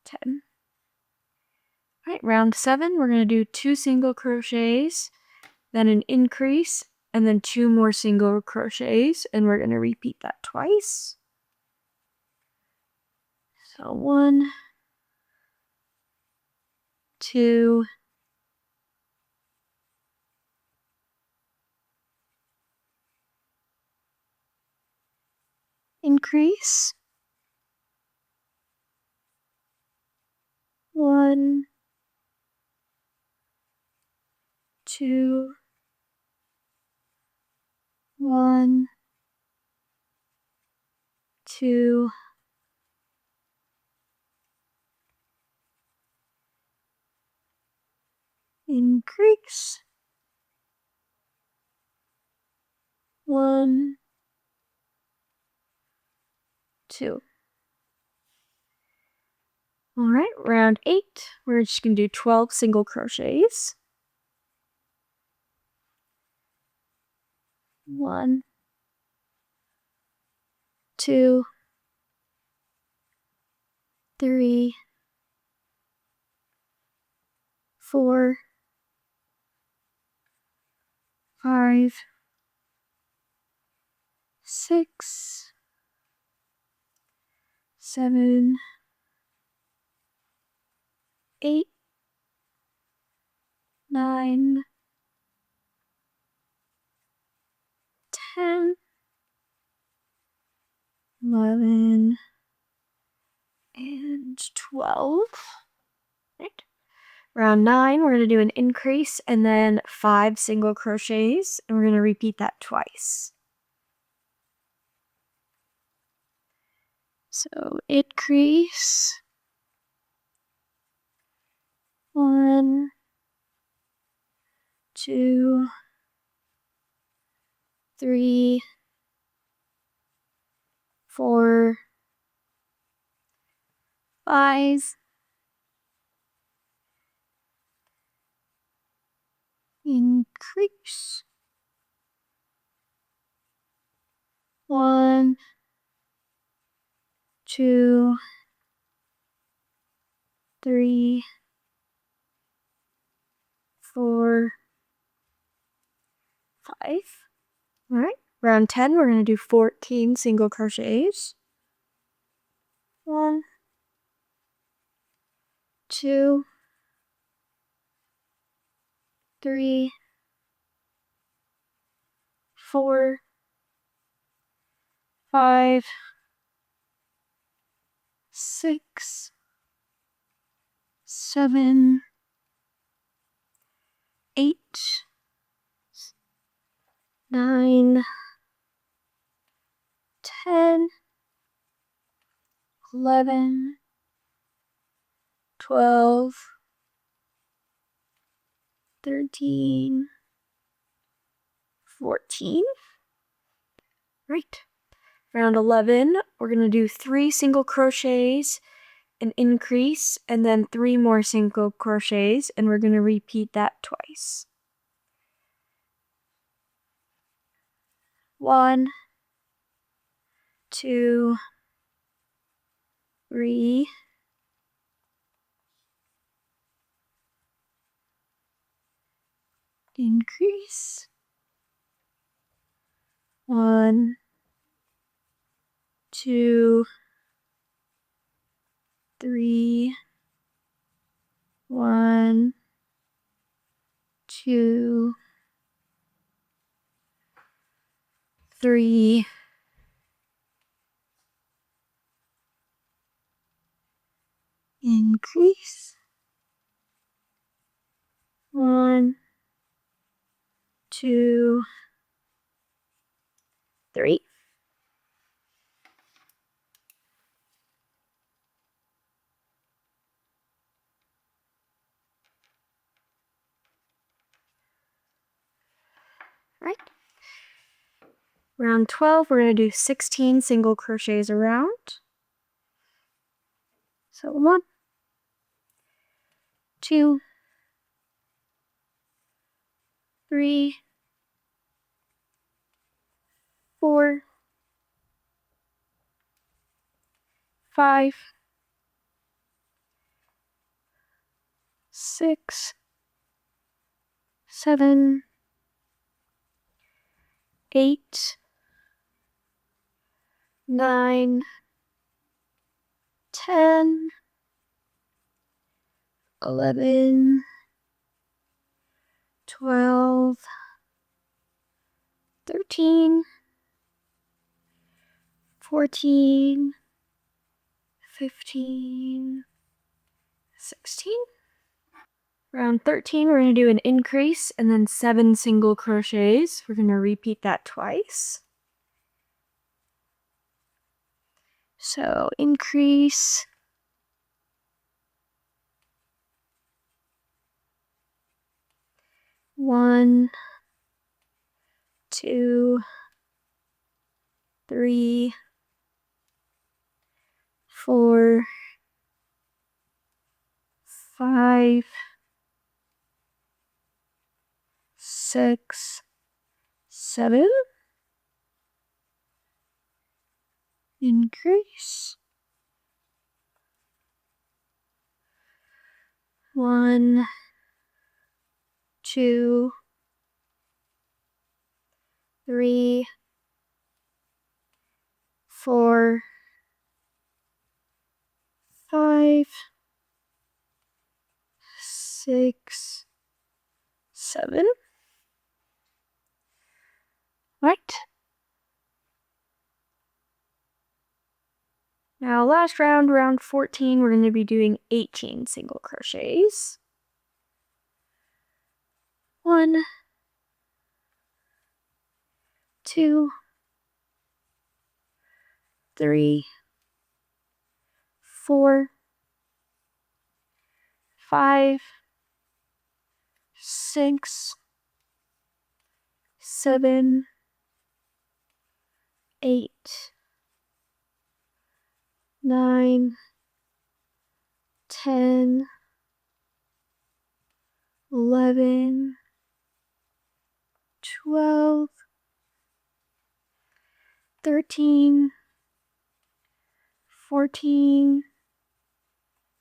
10. All right, round 7, we're going to do 2 single crochets, then an increase, and then 2 more single crochets, and we're going to repeat that twice. So 1, 2, increase, 1, 2, 1, 2, increase, 1, 2. All right, round 8, we're just going to do 12 single crochets. 1, 2, 3, 4, 5, 6, 7, 8, 9, 10, 11, and 12. Right. Round 9, we're going to do an increase and then 5 single crochets, and we're going to repeat that twice. So increase, 1, 2, 3, 4, 5, increase, 1, 2, 3, 4, 5. All right, round 10, we're going to do 14 single crochets. 1, 2, 3, 4, 5, 6, 7, 8, 9, 10, 11, 12, 13, 14. Right. Round 11, we're going to do 3 single crochets, an increase, and then 3 more single crochets, and we're going to repeat that twice. 1, 2, 3, increase, 1, 2, 3, 1, 2, 3, increase, 1, 2, 3. Right. Round 12, we're going to do 16 single crochets around. So 1, 2, 3, 4, 5, 6, 7, 8, 9, 10, 11, 12, 13, 14, 15, 16. Round 13, we're going to do an increase and then 7 single crochets. We're going to repeat that twice. So increase. One, two, three, four, 5, 6, 7. Increase. 1, 2, 3, 4, 5, 6, 7. Right. Now last round, round 14, we're going to be doing 18 single crochets. 1, 2, 3, 4, 5, 6, 7, 8, 9, 10, 11, 12, 13, 14,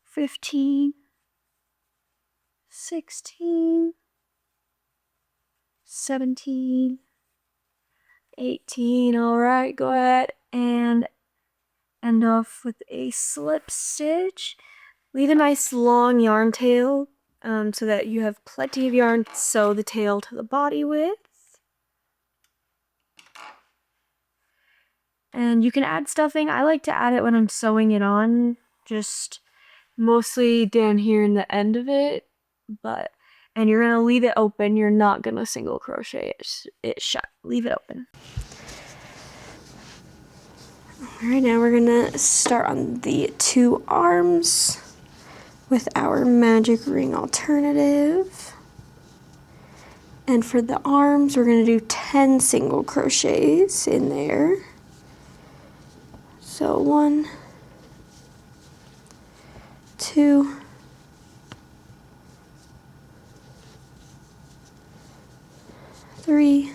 15, 16, 17, 18. All right, go ahead and end off with a slip stitch. Leave a nice long yarn tail so that you have plenty of yarn to sew the tail to the body with. And you can add stuffing. I like to add it when I'm sewing it on, just mostly down here in the end of it. And you're gonna leave it open. You're not gonna single crochet it shut. Leave it open. All right, now we're gonna start on the 2 arms with our magic ring alternative. And for the arms, we're gonna do 10 single crochets in there. So 1, 2, 3,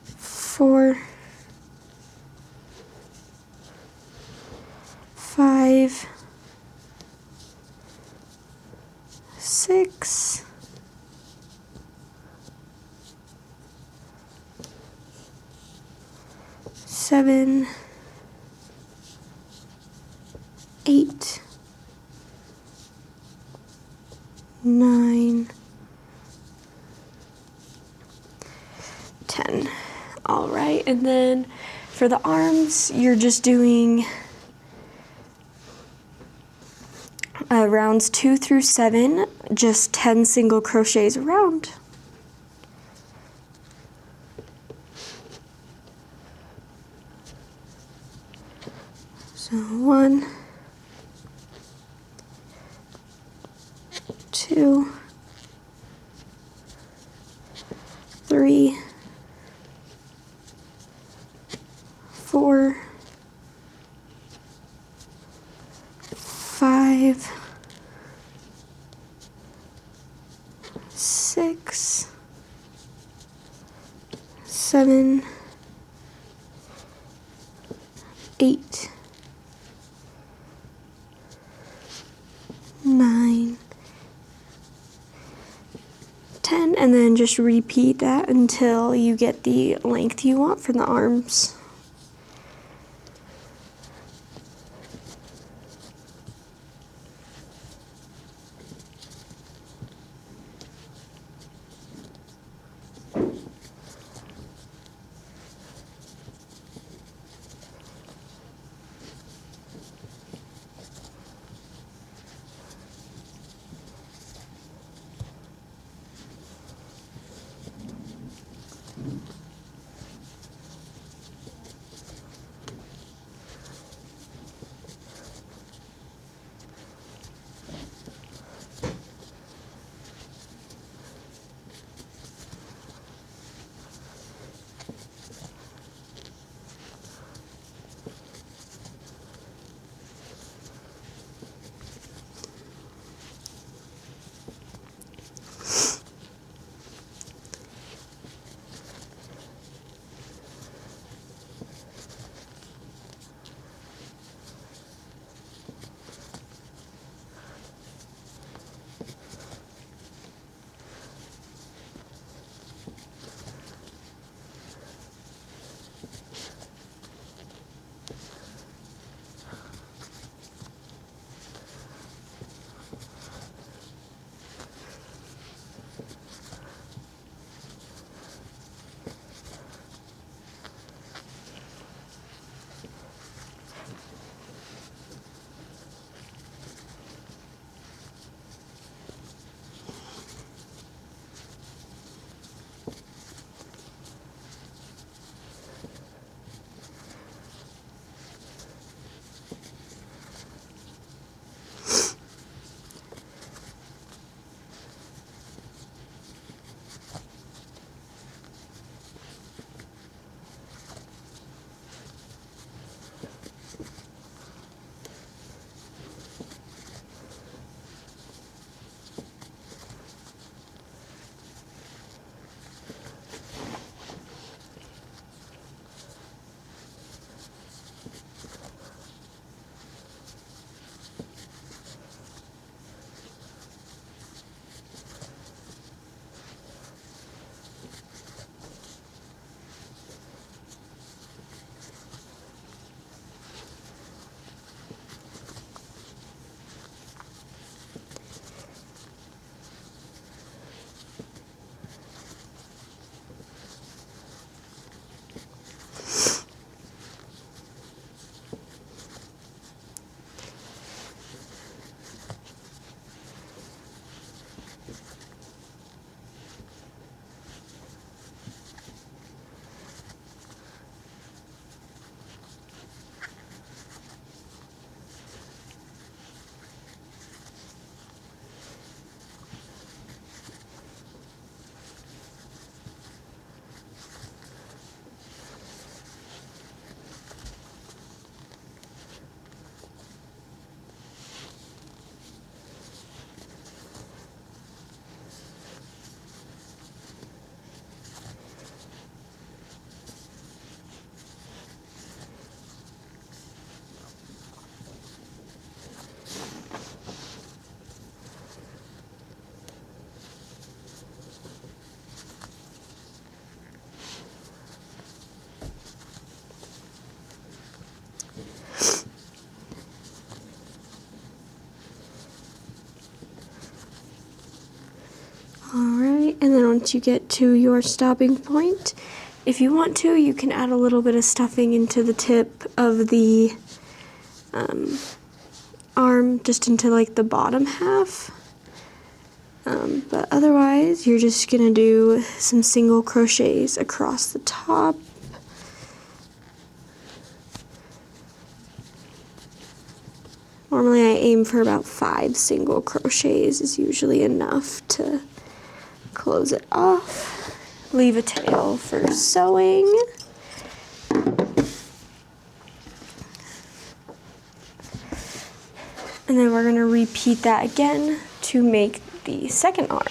4, 5, 6, 7, 8, 9, 10. All right, and then for the arms, you're just doing rounds 2 through 7, just 10 single crochets around. So 1, 2, 3, 4, 5, 6, 7, 8, 9, 10, and then just repeat that until you get the length you want for the arms. once you get to your stopping point. If you want to, you can add a little bit of stuffing into the tip of the arm, just into like the bottom half. But otherwise, you're just gonna do some single crochets across the top. Normally I aim for about 5 single crochets is usually enough to close it off. Leave a tail for sewing. And then we're gonna repeat that again to make the second arm.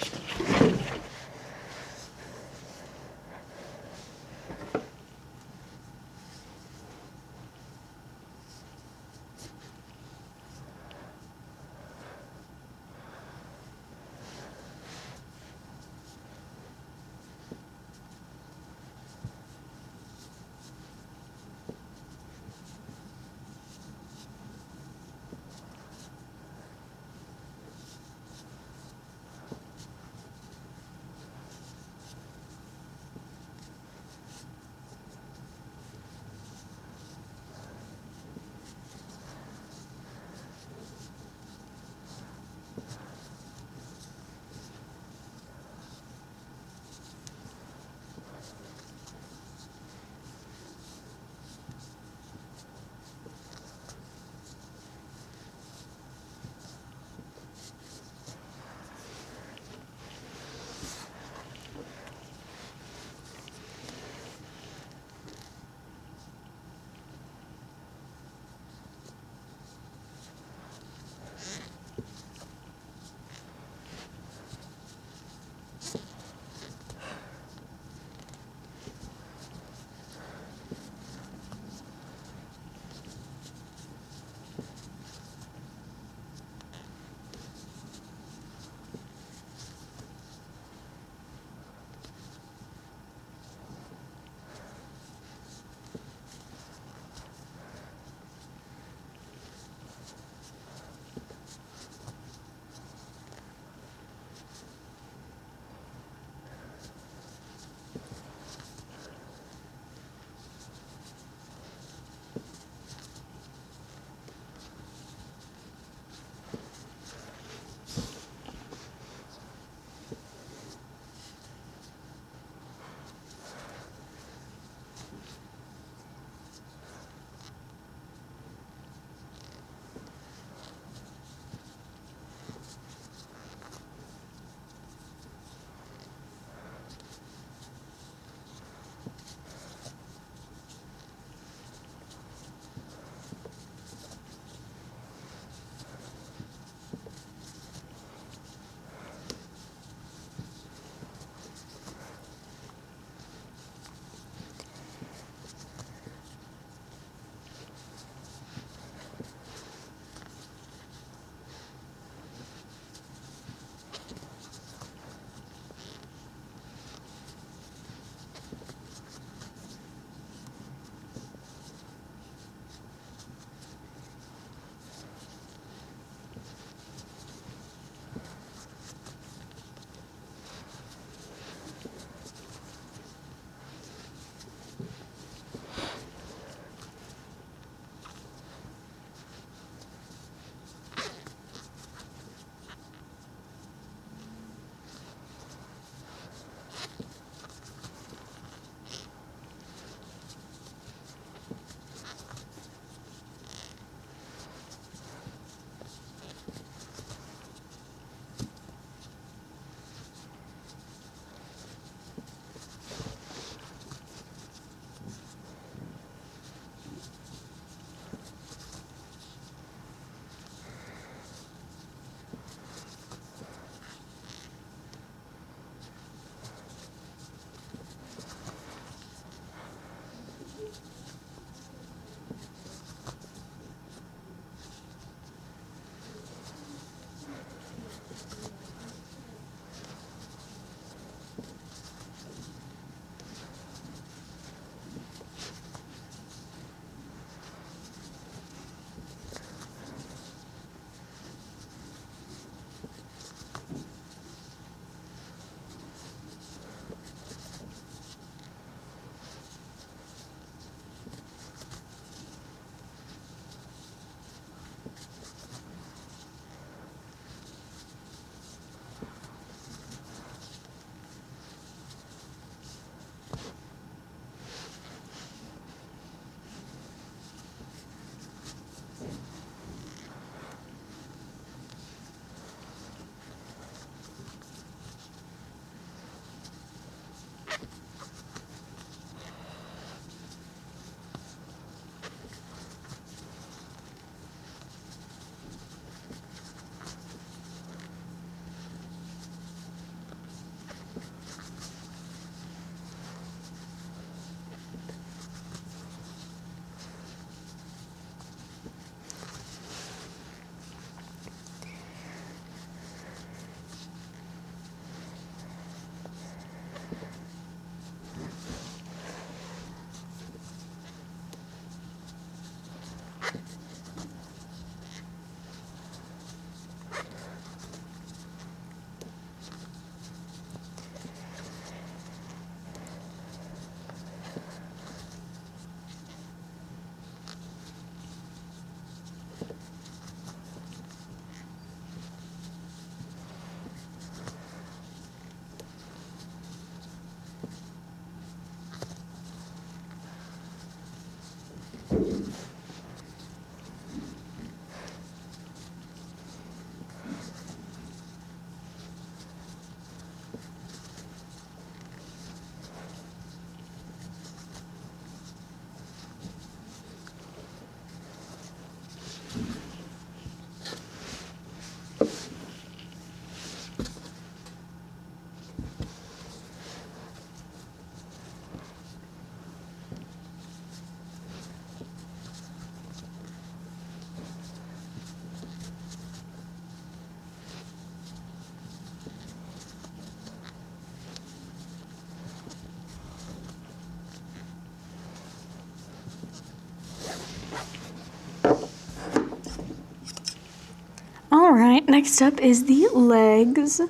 Next up is the legs.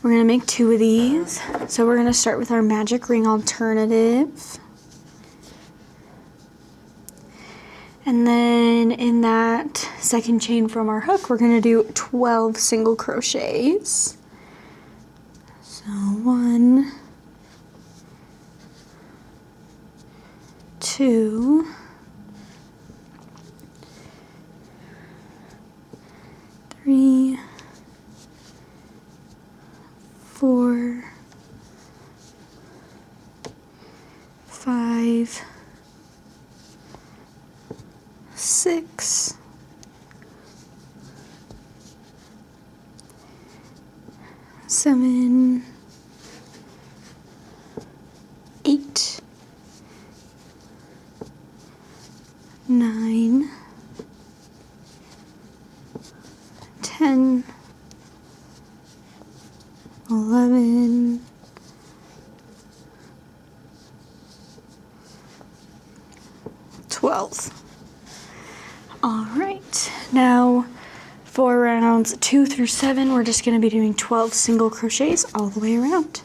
We're gonna make 2 of these. So we're gonna start with our magic ring alternative. And then in that second chain from our hook, we're gonna do 12 single crochets. So 1, 2, 3, 4, 5, 6, 7, 8, 9, 10, 11, 12. All right, now for rounds 2 through 7, we're just gonna be doing 12 single crochets all the way around.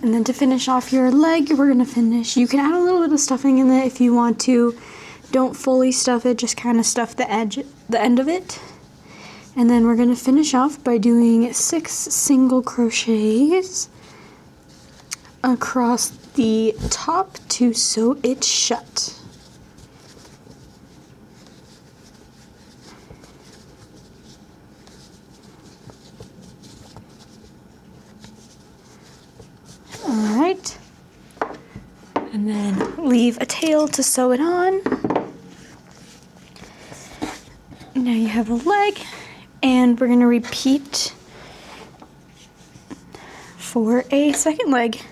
And then to finish off your leg, we're gonna finish, you can add a little bit of stuffing in it if you want to. Don't fully stuff it, just kind of stuff the end of it. And then we're gonna finish off by doing 6 single crochets across the top to sew it shut. Alright, and then leave a tail to sew it on. Now you have a leg, and we're going to repeat for a second leg.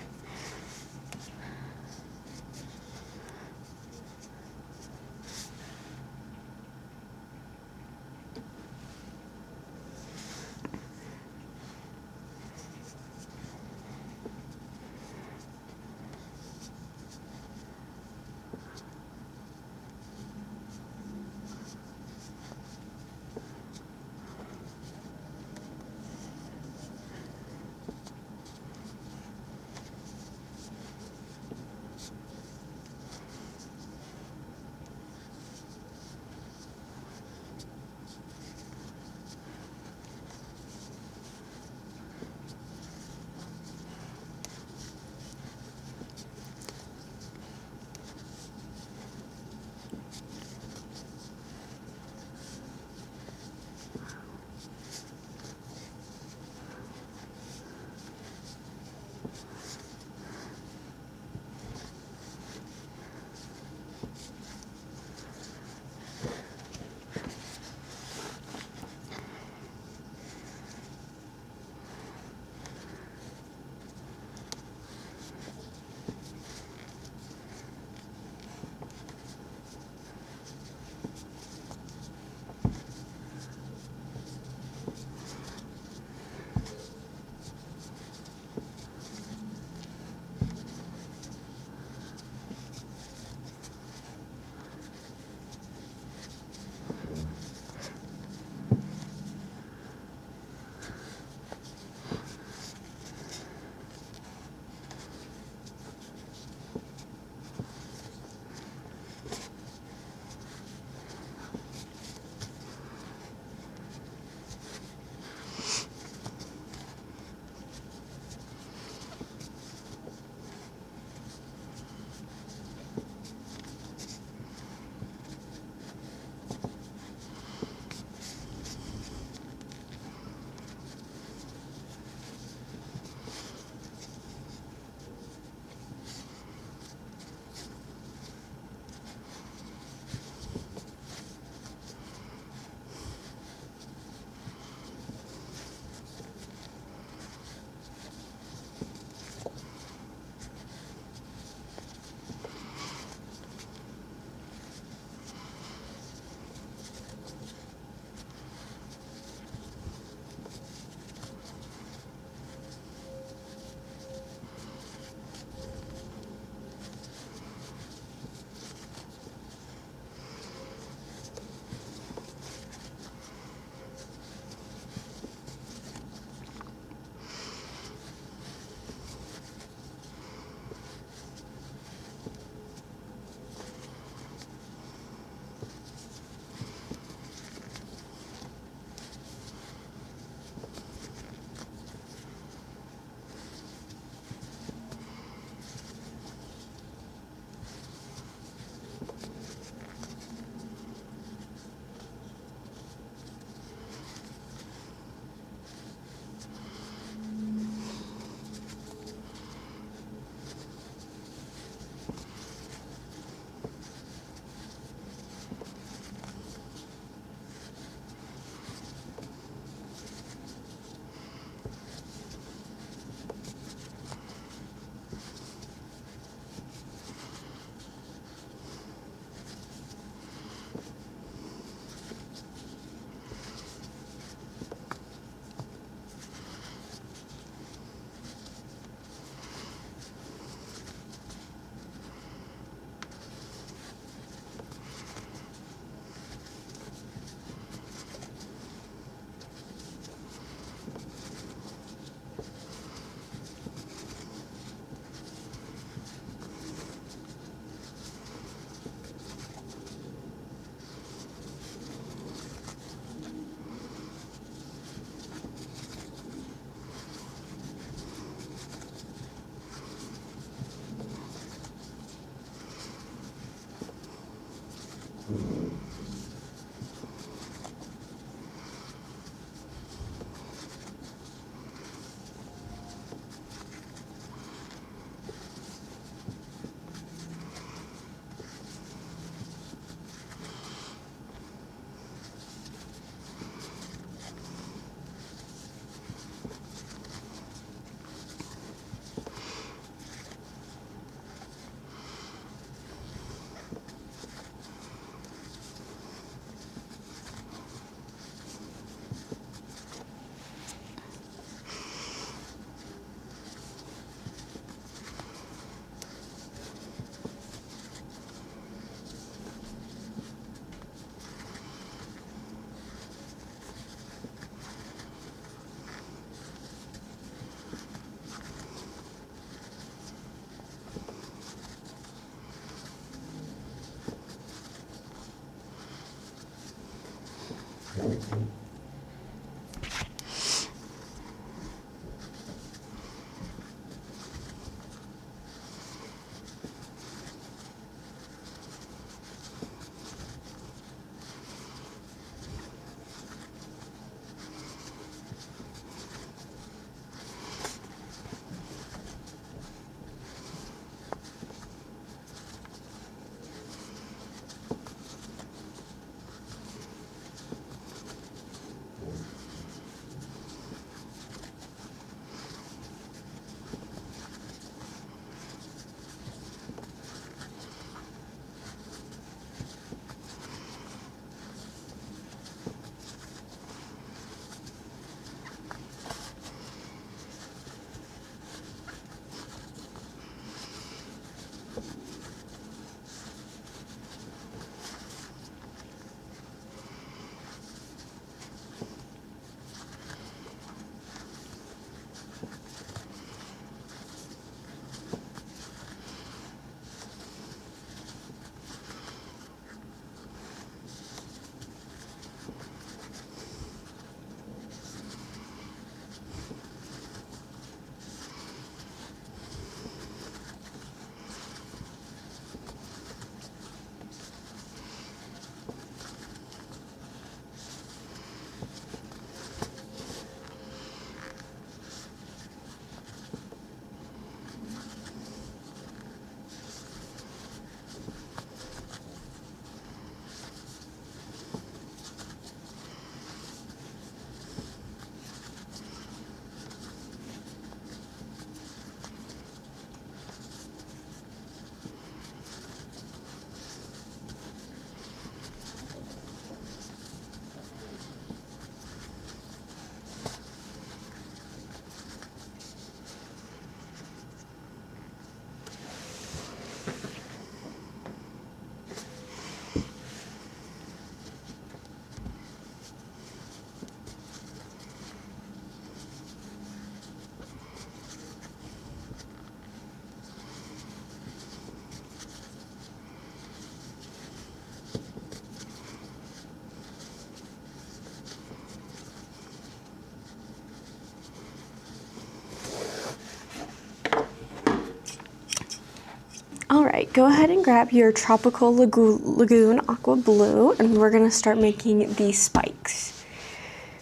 All right, go ahead and grab your Tropical Lagoon Aqua Blue, and we're gonna start making these spikes.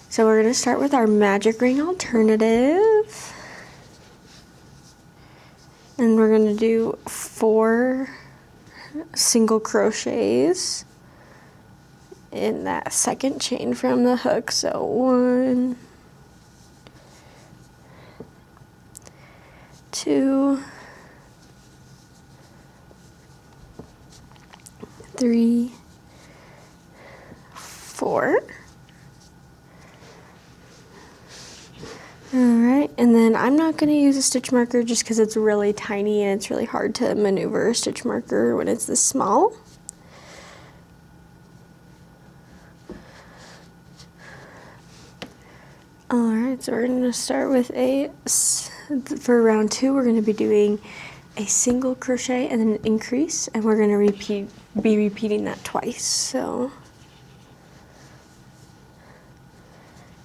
So we're gonna start with our magic ring alternative. And we're gonna do 4 single crochets in that second chain from the hook. So 1, 2, 3, 4. Alright, and then I'm not going to use a stitch marker just because it's really tiny and it's really hard to maneuver a stitch marker when it's this small. Alright, so we're going to start with for round 2 we're going to be doing a single crochet and then an increase, and we're going to be repeating that twice. So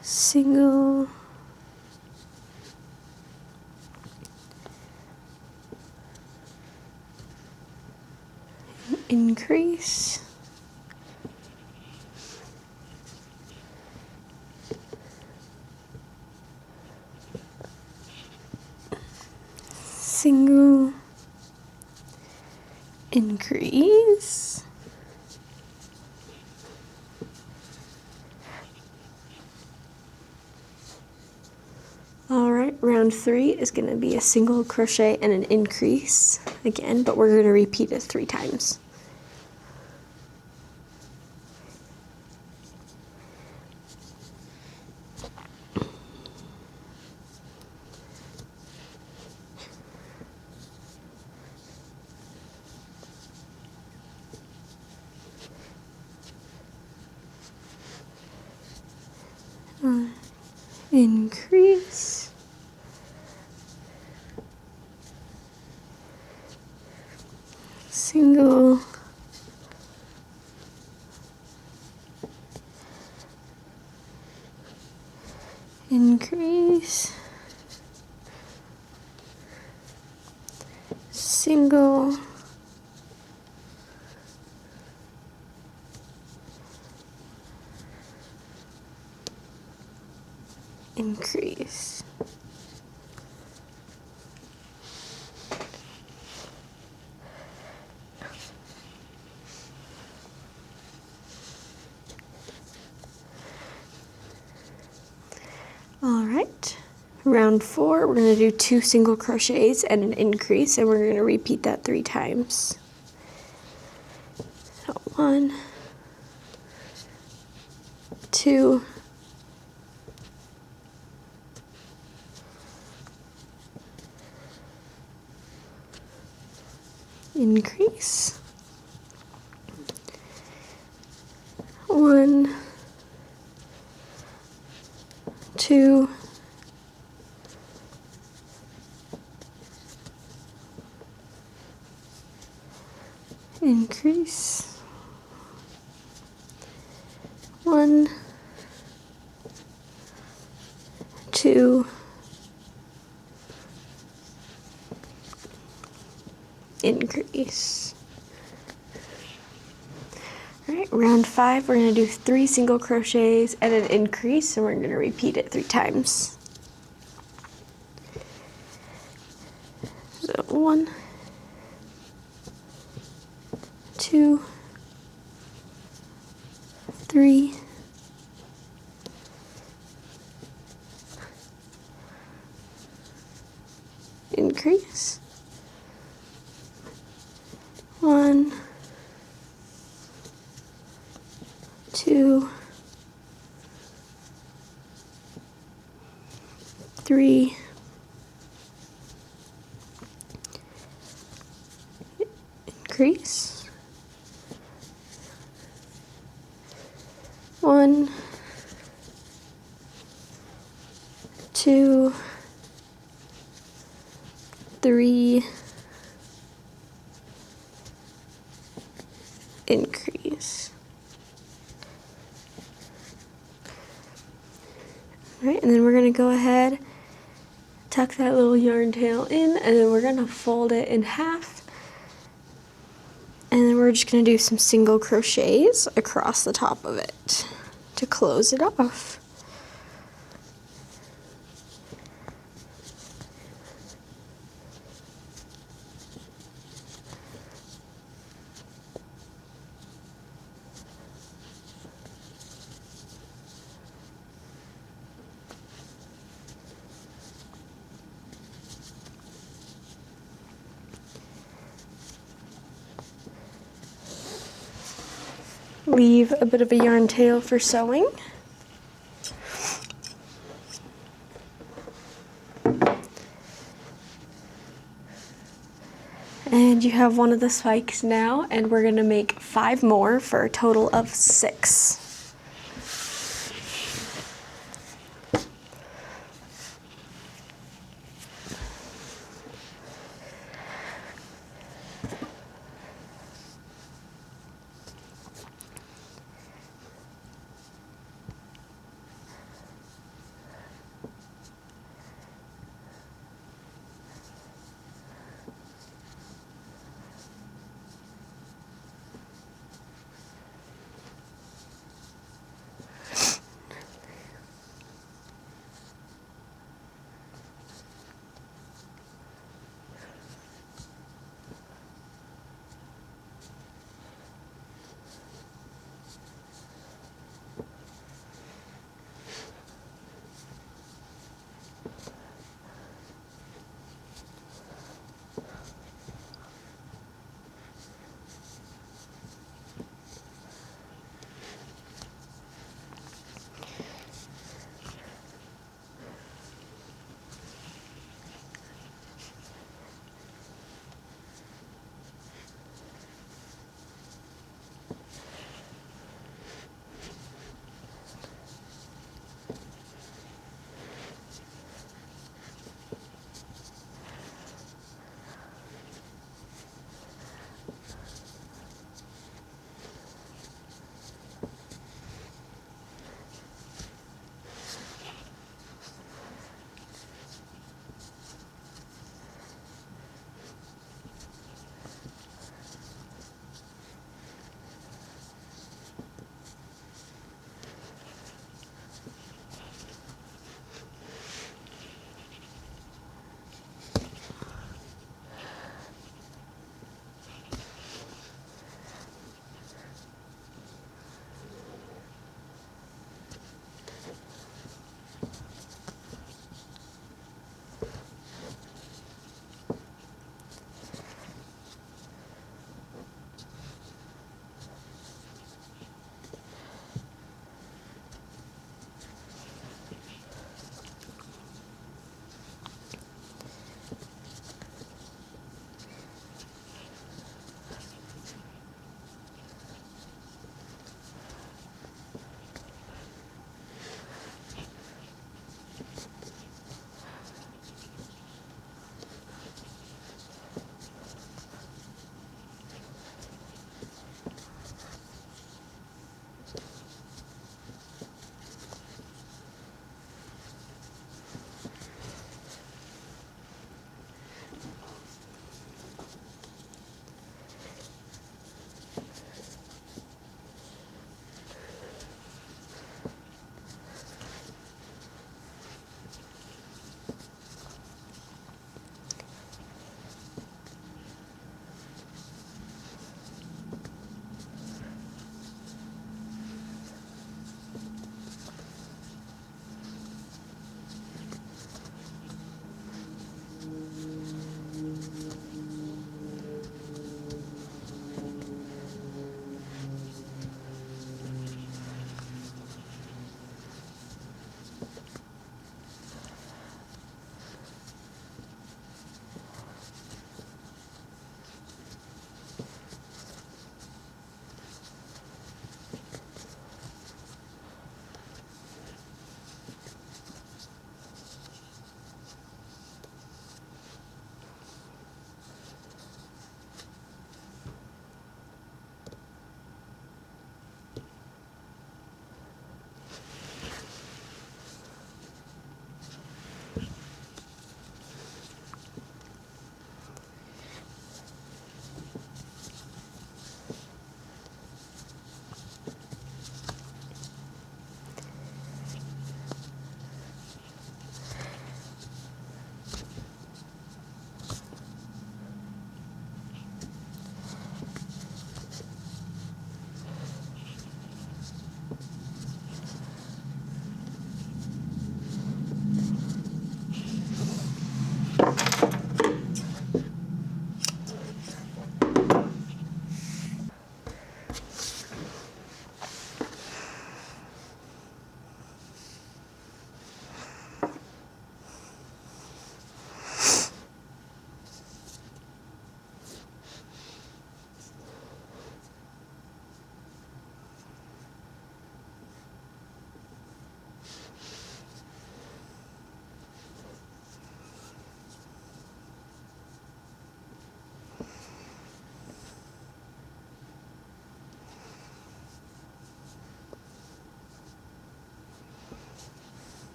single, increase, single, increase, alright, round 3 is going to be a single crochet and an increase again, but we're going to repeat it 3 times. Increase, single, increase, single, increase. All right, round 4, we're going to do 2 single crochets and an increase, and we're going to repeat that 3 times. So 1, 2, increase, 1, 2, increase, 1, 2, increase. All right, round 5, we're going to do 3 single crochets and an increase, and we're going to repeat it 3 times. So 1, 2, 3, increase, 1, 2, 3, increase, 1, 2, 3, increase. All right, and then we're going to go ahead, tuck that little yarn tail in, and then we're going to fold it in half. And then we're just going to do some single crochets across the top of it to close it off. Leave a bit of a yarn tail for sewing. And you have one of the spikes now, and we're going to make 5 more for a total of 6.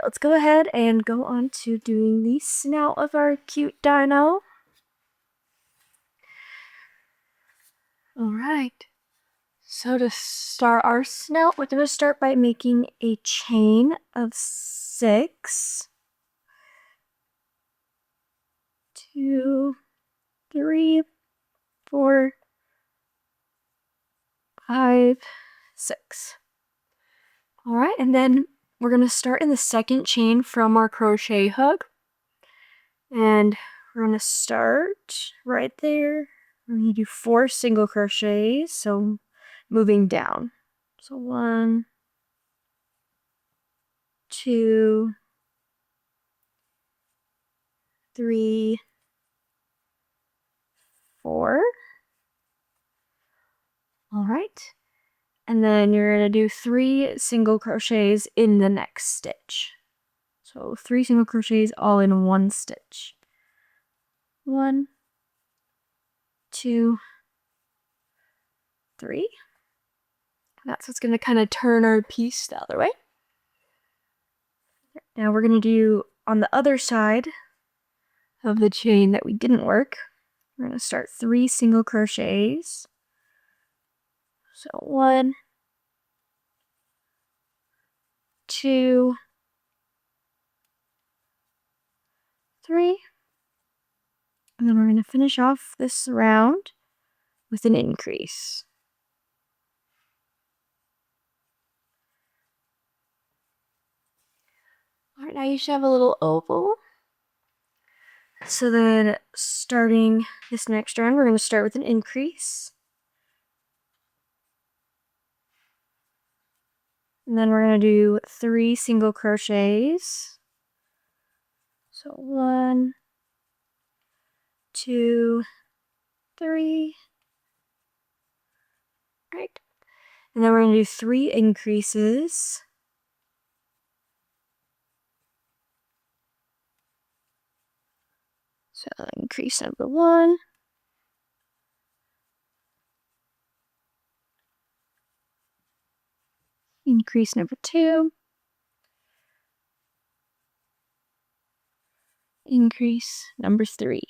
right, let's go ahead and go on to doing the snout of our cute dino. All right. So to start our snout, we're going to start by making a chain of 6. 2, 3, 4, 5, 6. All right, and then we're going to start in the second chain from our crochet hook. And we're going to start right there. We're going to do 4 single crochets, so moving down. So 1, 2, 3, 4. All right. And then you're going to do 3 single crochets in the next stitch. So 3 single crochets all in one stitch. 1, 2, 3. That's what's going to kind of turn our piece the other way. Now we're going to do on the other side of the chain that we didn't work. We're going to start 3 single crochets. So 1, 2, 3. And then we're going to finish off this round with an increase. All right, now you should have a little oval. So then starting this next round, we're going to start with an increase. And then we're going to do 3 single crochets. So 1, 2, 3. Right. And then we're going to do 3 increases. So increase number 1. Increase number 2. Increase number 3.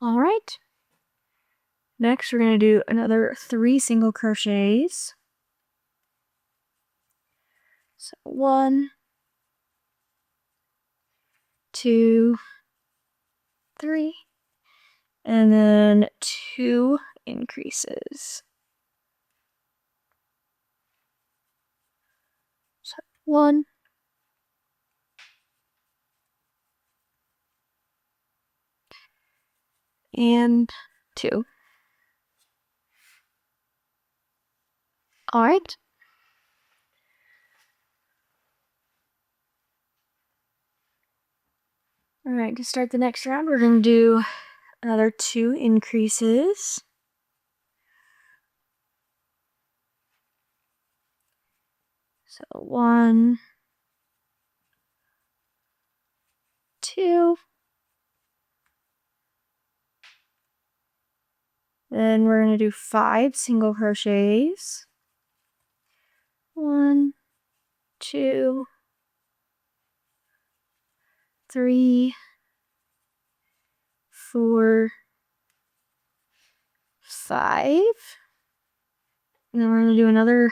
All right. Next, we're going to do another 3 single crochets. So 1, 2, 3, and then 2 increases. So 1, and 2. All right. All right, to start the next round, we're going to do another 2 increases. So 1, 2. Then we're going to do 5 single crochets. 1, 2, 3, 4, 5. And then we're going to do another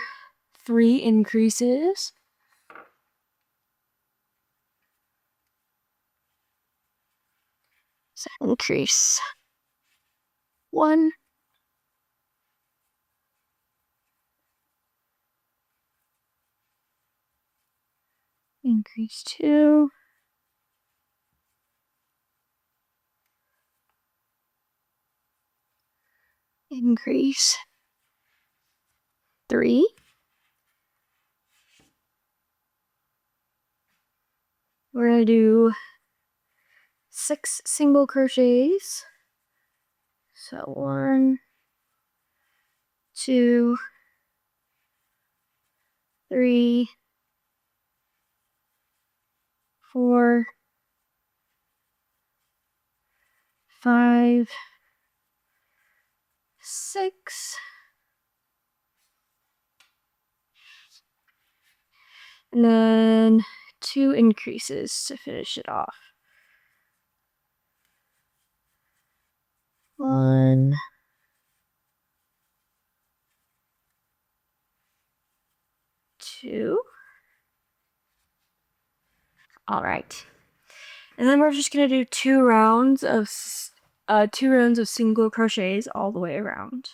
3 increases. So increase 1, increase 2, increase 3, we're going to do 6 single crochets. So 1, 2, 3, 4, 5, 6. And then 2 increases to finish it off. 1, 2. All right. And then we're just gonna do 2 rounds of single crochets all the way around.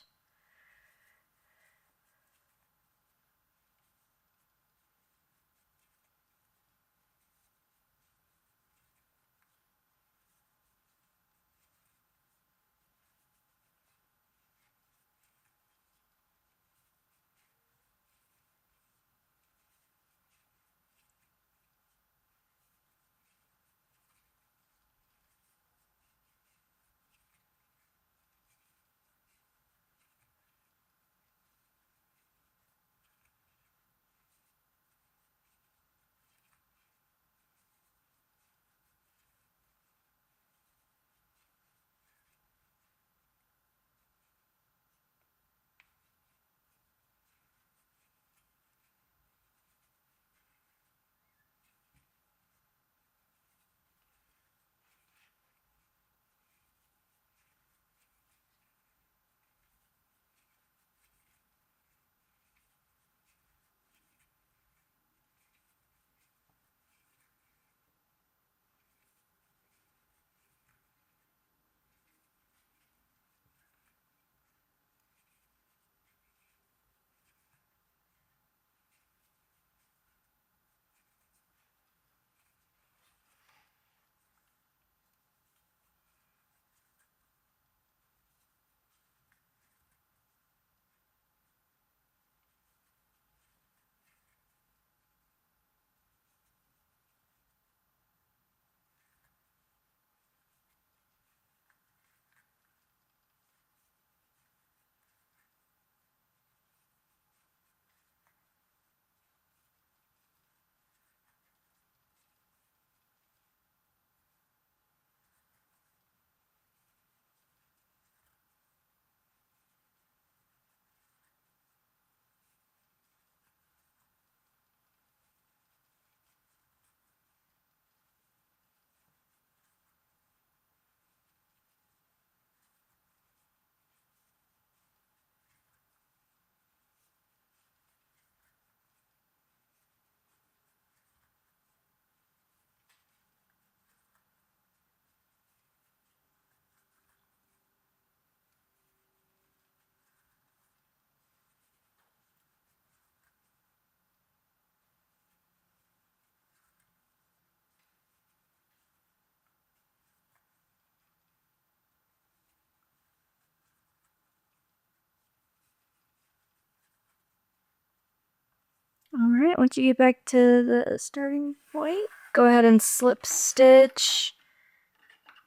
Alright, once you get back to the starting point, go ahead and slip stitch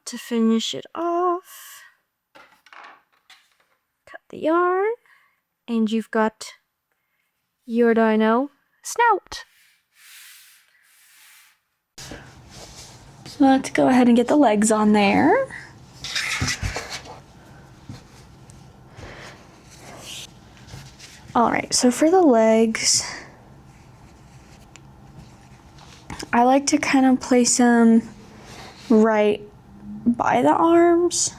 to finish it off. Cut the yarn, and you've got your dino snout. So let's go ahead and get the legs on there. All right, so for the legs, I like to kind of place them right by the arms.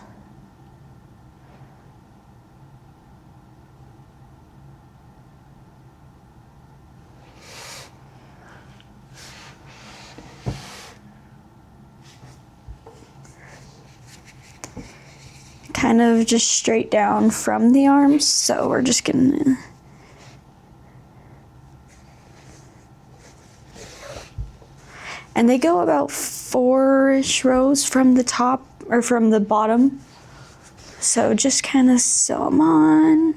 Kind of just straight down from the arms, so we're just gonna and they go about 4-ish rows from the top or from the bottom. So just kind of sew them on.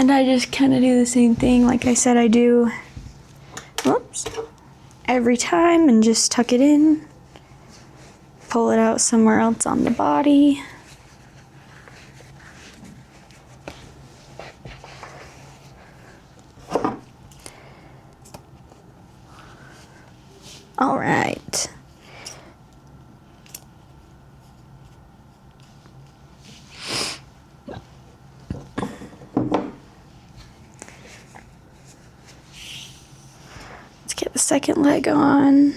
And I just kind of do the same thing, like I said I do, whoops, every time, and just tuck it in, pull it out somewhere else on the body. All right. Let's get the second leg on.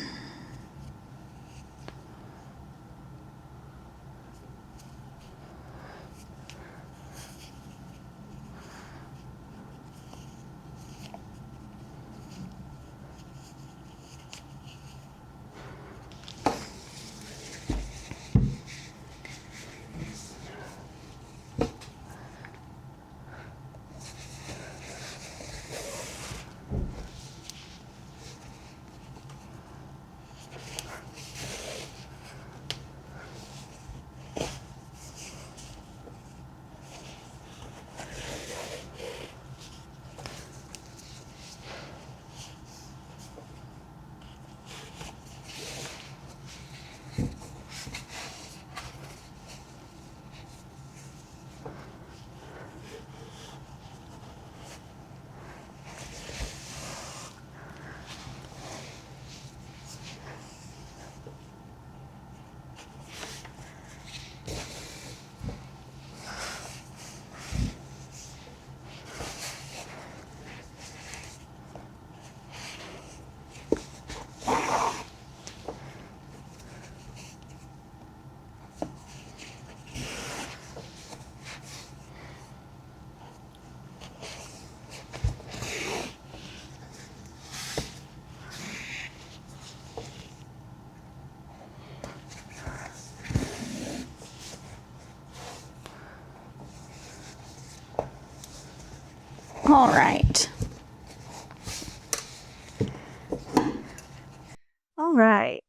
All right. All right.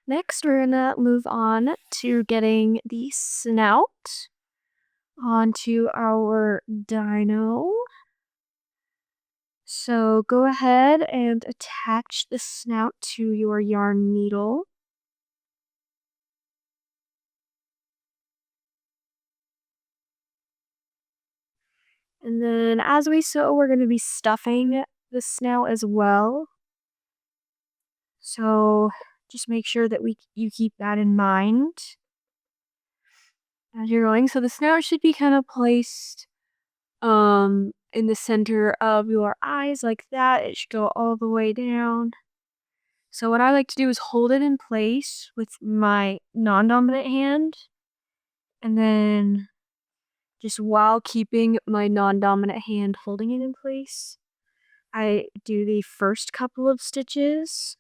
Next, we're gonna move on to getting the snout onto our dino. So go ahead and attach the snout to your yarn needle. And then as we sew, we're going to be stuffing the snout as well. So just make sure that you keep that in mind as you're going. So the snout should be kind of placed in the center of your eyes like that. It should go all the way down. So what I like to do is hold it in place with my non-dominant hand, and then just while keeping my non-dominant hand holding it in place, I do the first couple of stitches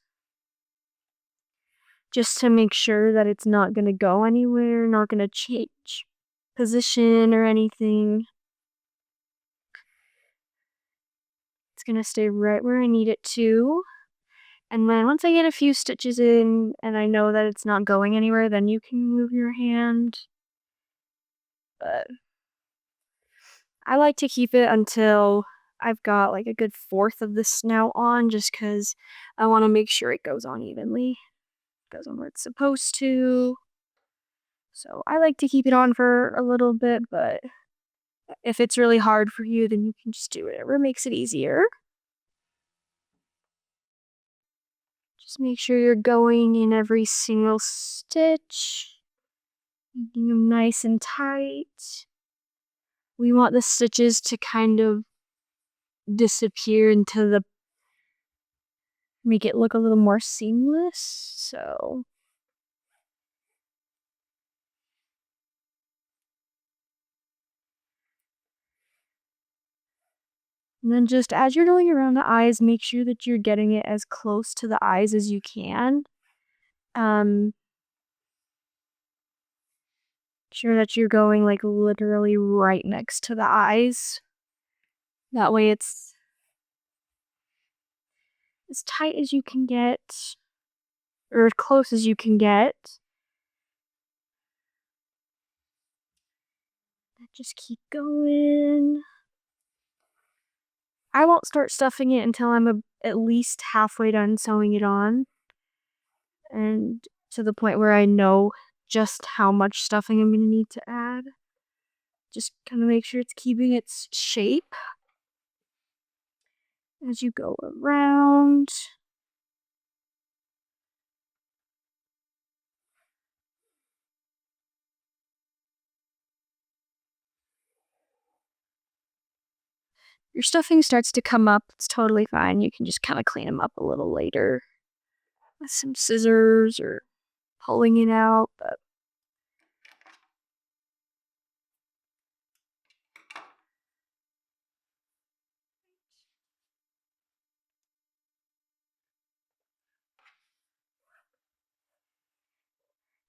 just to make sure that it's not going to go anywhere, not going to change position or anything. It's going to stay right where I need it to. And then once I get a few stitches in and I know that it's not going anywhere, then you can move your hand. But I like to keep it until I've got like a good fourth of the snout on, just because I want to make sure it goes on evenly. Goes on where it's supposed to. So I like to keep it on for a little bit, but if it's really hard for you, then you can just do whatever makes it easier. Just make sure you're going in every single stitch, making them nice and tight. We want the stitches to kind of disappear into the, make it look a little more seamless, so. And then just as you're going around the eyes, make sure that you're getting it as close to the eyes as you can. Sure that you're going like literally right next to the eyes. That way it's as tight as you can get, or as close as you can get. Just keep going. I won't start stuffing it until I'm at least halfway done sewing it on. And to the point where I know just how much stuffing I'm going to need to add. Just kind of make sure it's keeping its shape as you go around. Your stuffing starts to come up, it's totally fine. You can just kind of clean them up a little later with some scissors or pulling it out. But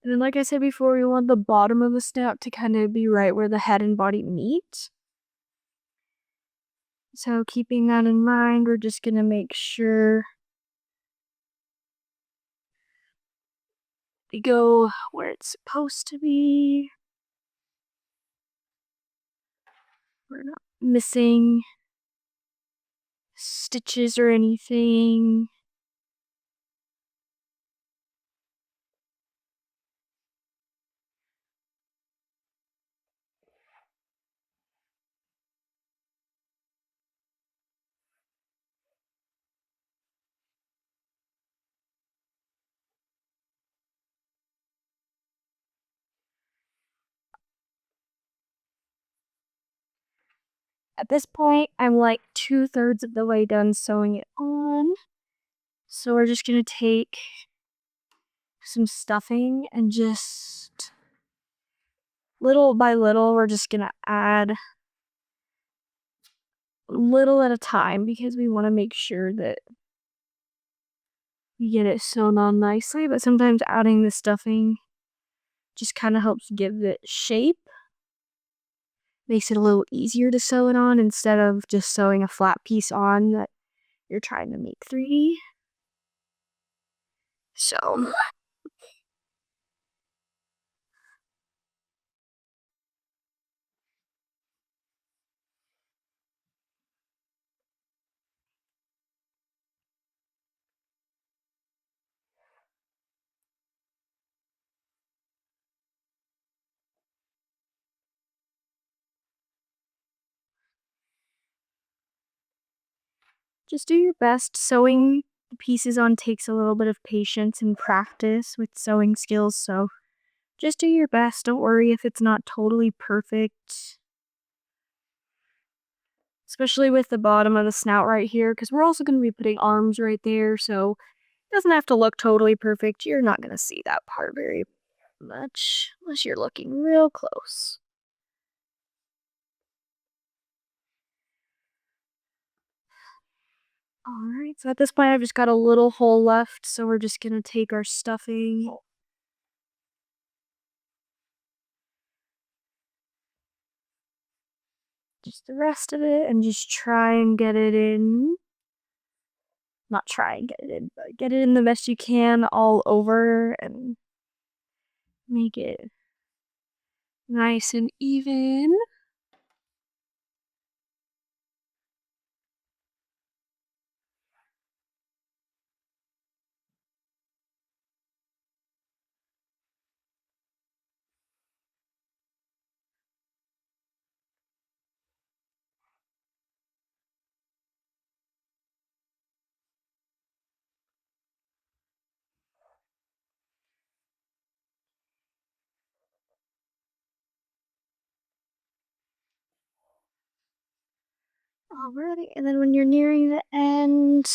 and then, like I said before, we want the bottom of the snout to kind of be right where the head and body meet. So keeping that in mind, we're just going to make sure we go where it's supposed to be. We're not missing stitches or anything. At this point, I'm like 2/3 of the way done sewing it on. So we're just gonna take some stuffing and just little by little, we're just gonna add little at a time because we want to make sure that we get it sewn on nicely. But sometimes adding the stuffing just kind of helps give it shape. Makes it a little easier to sew it on instead of just sewing a flat piece on that you're trying to make 3D. So just do your best. Sewing the pieces on takes a little bit of patience and practice with sewing skills, so just do your best. Don't worry if it's not totally perfect. Especially with the bottom of the snout right here, because we're also going to be putting arms right there, so it doesn't have to look totally perfect. You're not going to see that part very much unless you're looking real close. Alright, so at this point I've just got a little hole left, so we're just gonna take our stuffing. Just the rest of it, and just try and get it in. Not try and get it in, but get it in the best you can all over and make it nice and even. Alrighty, and then when you're nearing the end,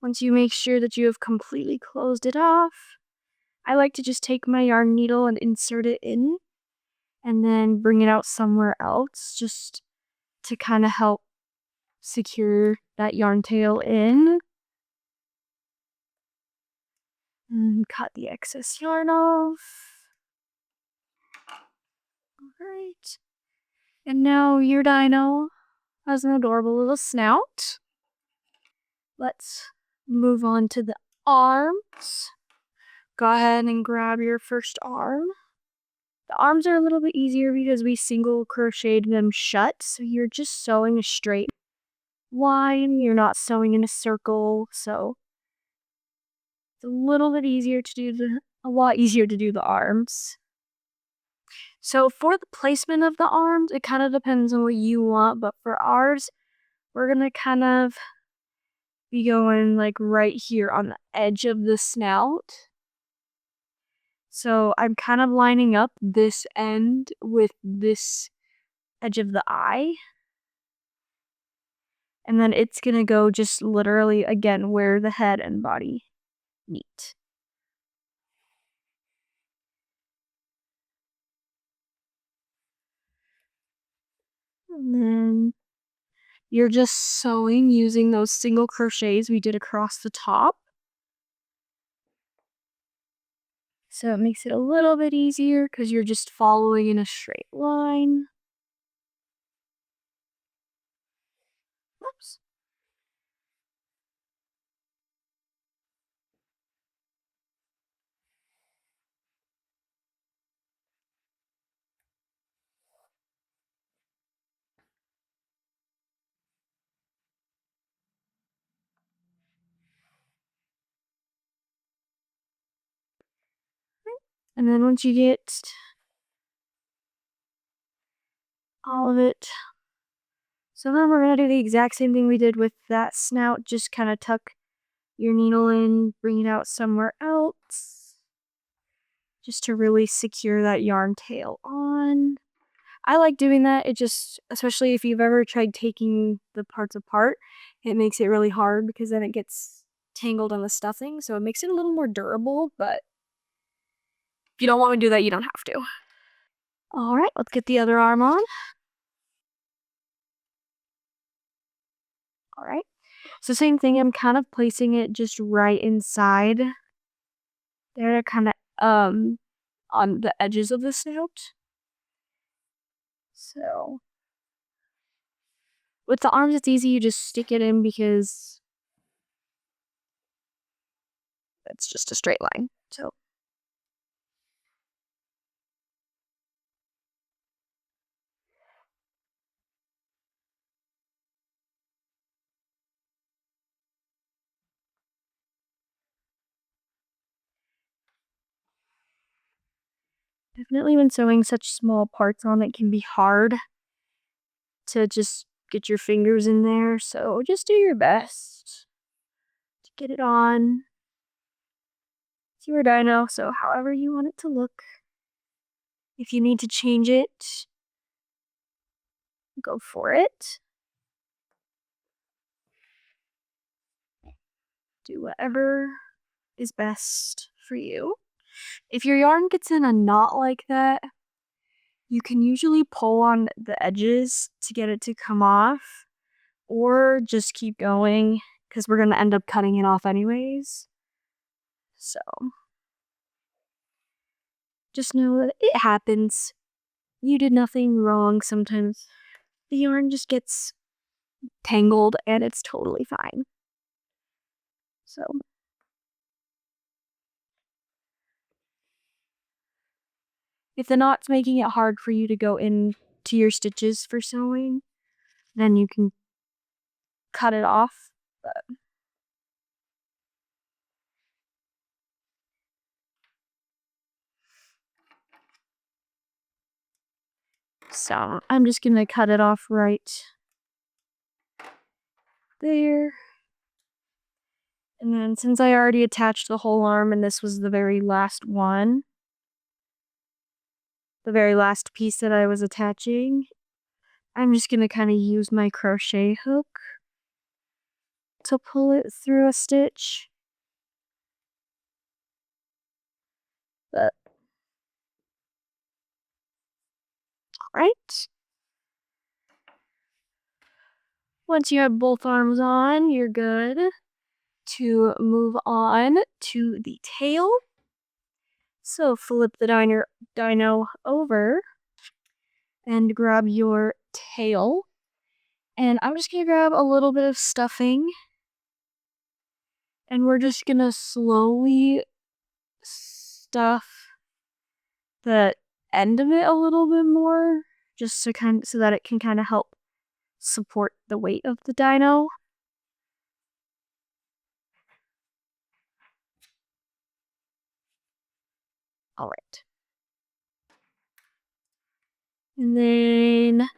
once you make sure that you have completely closed it off, I like to just take my yarn needle and insert it in, and then bring it out somewhere else, just to kind of help secure that yarn tail in. And cut the excess yarn off. Alright. And now your dino has an adorable little snout. Let's move on to the arms. Go ahead and grab your first arm. The arms are a little bit easier because we single crocheted them shut, so you're just sewing a straight line, you're not sewing in a circle, so it's a little bit easier to do a lot easier to do the arms. So for the placement of the arms, it kind of depends on what you want, but for ours, we're gonna kind of be going like right here on the edge of the snout. So I'm kind of lining up this end with this edge of the eye. And then it's gonna go just literally, again, where the head and body meet. And then you're just sewing using those single crochets we did across the top. So it makes it a little bit easier because you're just following in a straight line. Oops. And then once you get all of it, so then we're gonna do the exact same thing we did with that snout, just kind of tuck your needle in, bring it out somewhere else, just to really secure that yarn tail on. I like doing that. It just, especially if you've ever tried taking the parts apart, it makes it really hard because then it gets tangled on the stuffing, so it makes it a little more durable, but if you don't want to do that, you don't have to. All right, let's get the other arm on. All right, so same thing, I'm kind of placing it just right inside there, kind of on the edges of the snout. So with the arms, it's easy, you just stick it in because it's just a straight line. So definitely when sewing such small parts on, it can be hard to just get your fingers in there, so just do your best to get it on. It's your dino, so however you want it to look. If you need to change it, go for it. Do whatever is best for you. If your yarn gets in a knot like that, you can usually pull on the edges to get it to come off, or just keep going because we're gonna end up cutting it off anyways. So just know that it happens. You did nothing wrong. Sometimes the yarn just gets tangled and it's totally fine. So if the knot's making it hard for you to go into your stitches for sewing, then you can cut it off. But so I'm just gonna cut it off right there. And then since I already attached the whole arm and this was the very last one, the very last piece that I was attaching, I'm just gonna kind of use my crochet hook to pull it through a stitch. But right. Once you have both arms on, you're good to move on to the tail. So flip the dino over and grab your tail. And I'm just gonna grab a little bit of stuffing. And we're just gonna slowly stuff the end of it a little bit more, just so that it can kind of help support the weight of the dino. All right. And then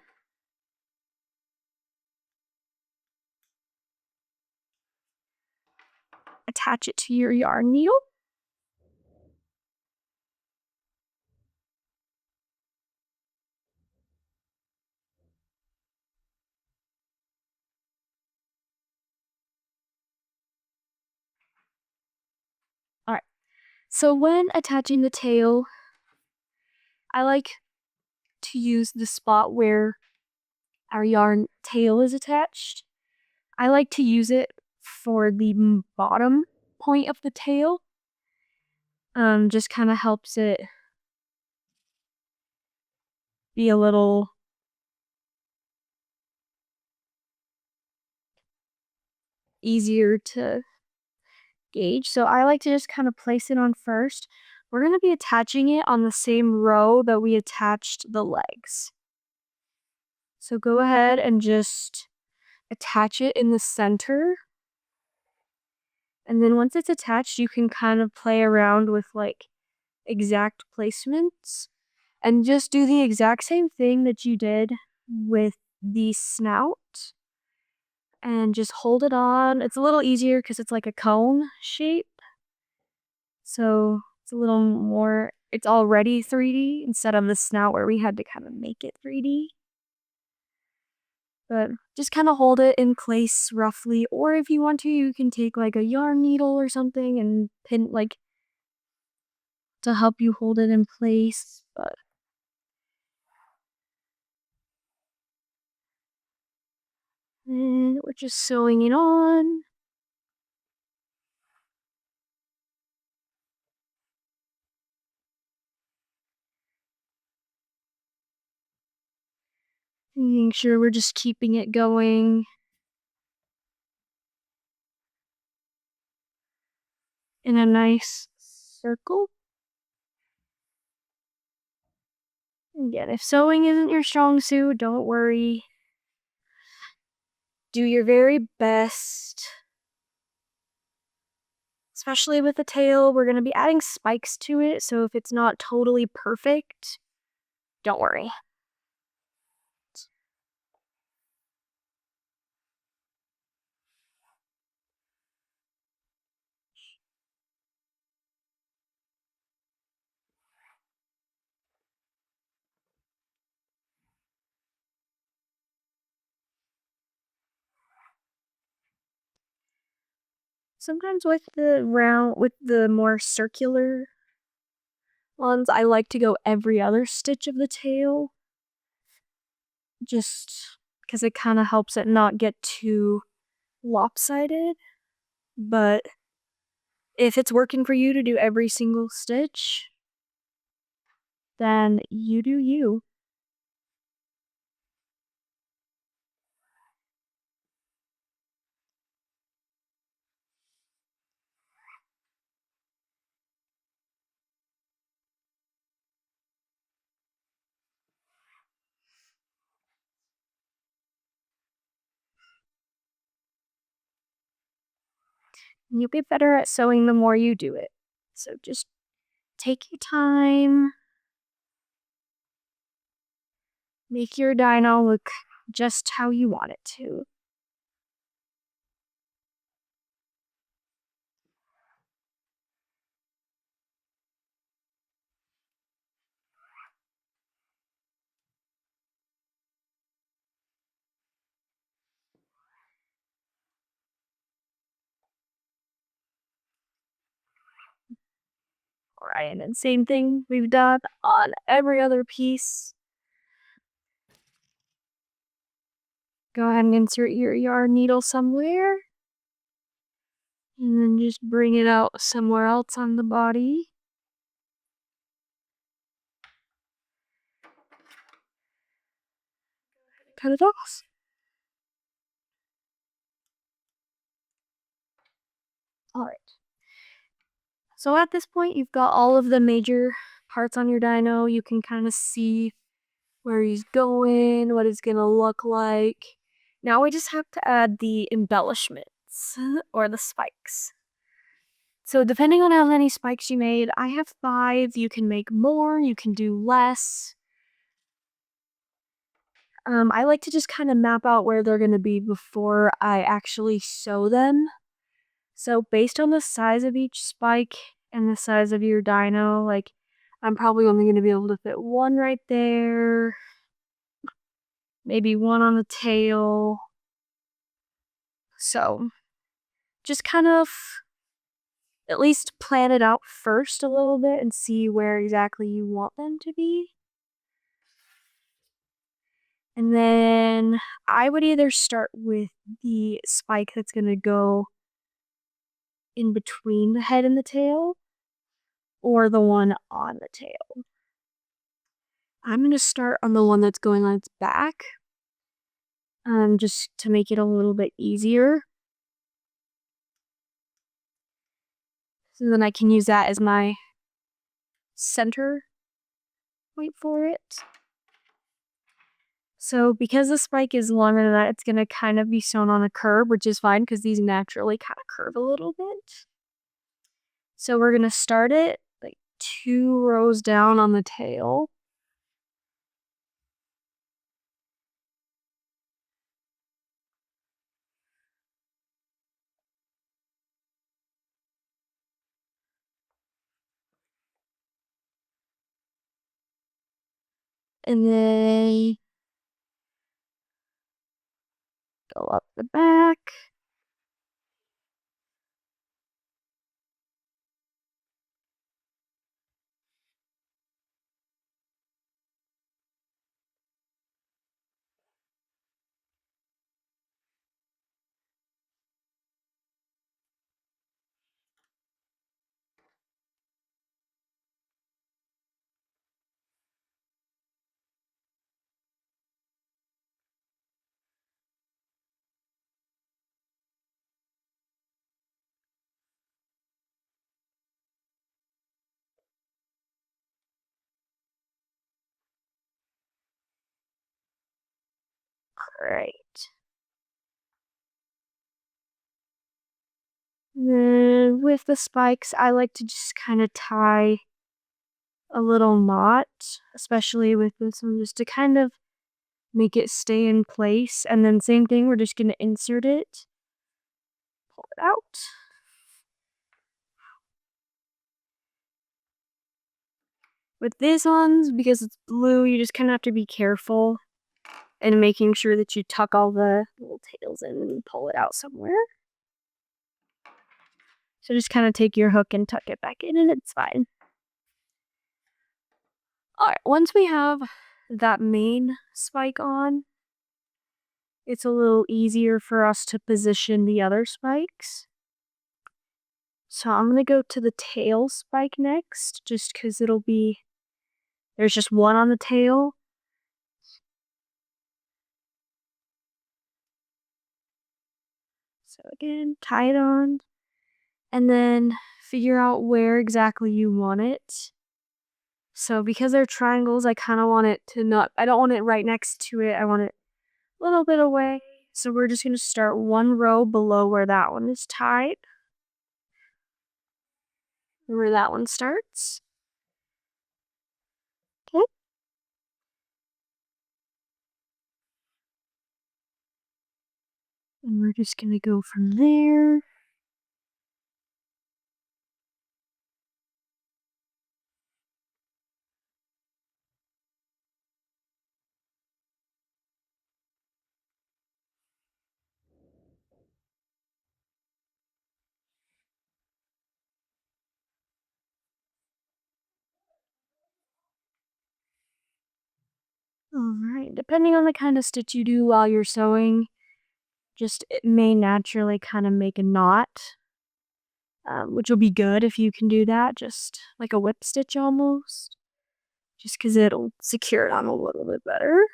attach it to your yarn needle. All right. So when attaching the tail, I like to use the spot where our yarn tail is attached. I like to use it for the bottom point of the tail. Just kind of helps it be a little easier to gauge. So I like to just kind of place it on first. We're going to be attaching it on the same row that we attached the legs. So go ahead and just attach it in the center. And then once it's attached, you can kind of play around with like exact placements and just do the exact same thing that you did with the snout and just hold it on. It's a little easier because it's like a cone shape. So it's a little more, it's already 3D instead of the snout where we had to kind of make it 3D. But just kind of hold it in place roughly, or if you want to, you can take like a yarn needle or something and pin like to help you hold it in place. But then we're just sewing it on. Making sure we're just keeping it going. In a nice circle. Again, if sewing isn't your strong suit, don't worry. Do your very best. Especially with the tail, we're going to be adding spikes to it, so if it's not totally perfect, don't worry. Sometimes with the more circular ones, I like to go every other stitch of the tail. Just because it kind of helps it not get too lopsided. But if it's working for you to do every single stitch, then you do you. You'll get better at sewing the more you do it. So just take your time. Make your dino look just how you want it to. Alright, and then same thing we've done on every other piece. Go ahead and insert your yarn needle somewhere. And then just bring it out somewhere else on the body. Cut it off. Alright. So at this point, you've got all of the major parts on your dino, you can kind of see where he's going, what it's gonna look like. Now we just have to add the embellishments or the spikes. So depending on how many spikes you made, I have 5. You can make more, you can do less. I like to just kind of map out where they're gonna be before I actually sew them. So based on the size of each spike and the size of your dino, like I'm probably only gonna be able to fit 1 right there, maybe 1 on the tail. So just kind of at least plan it out first a little bit and see where exactly you want them to be. And then I would either start with the spike that's going to go in between the head and the tail, or the one on the tail. I'm going to start on the one that's going on its back, just to make it a little bit easier. So then I can use that as my center point for it. So because the spike is longer than that, it's going to kind of be sewn on a curve, which is fine because these naturally kind of curve a little bit. So we're going to start it like 2 rows down on the tail. And then go up the back. Alright. Then with the spikes, I like to just kind of tie a little knot, especially with this one, just to kind of make it stay in place. And then same thing, we're just going to insert it, pull it out. With these ones, because it's blue, you just kind of have to be careful and making sure that you tuck all the little tails in and pull it out somewhere. So just kind of take your hook and tuck it back in and it's fine. Alright, once we have that main spike on, it's a little easier for us to position the other spikes. So I'm going to go to the tail spike next, just because there's just 1 on the tail. So again, tie it on, and then figure out where exactly you want it. So because they're triangles, I kind of want it to I don't want it right next to it. I want it a little bit away. So we're just going to start 1 row below where that one is tied. Where that one starts. Okay. And we're just going to go from there. Alright, depending on the kind of stitch you do while you're sewing, it may naturally kind of make a knot, which will be good if you can do that, just like a whip stitch almost, just because it'll secure it on a little bit better.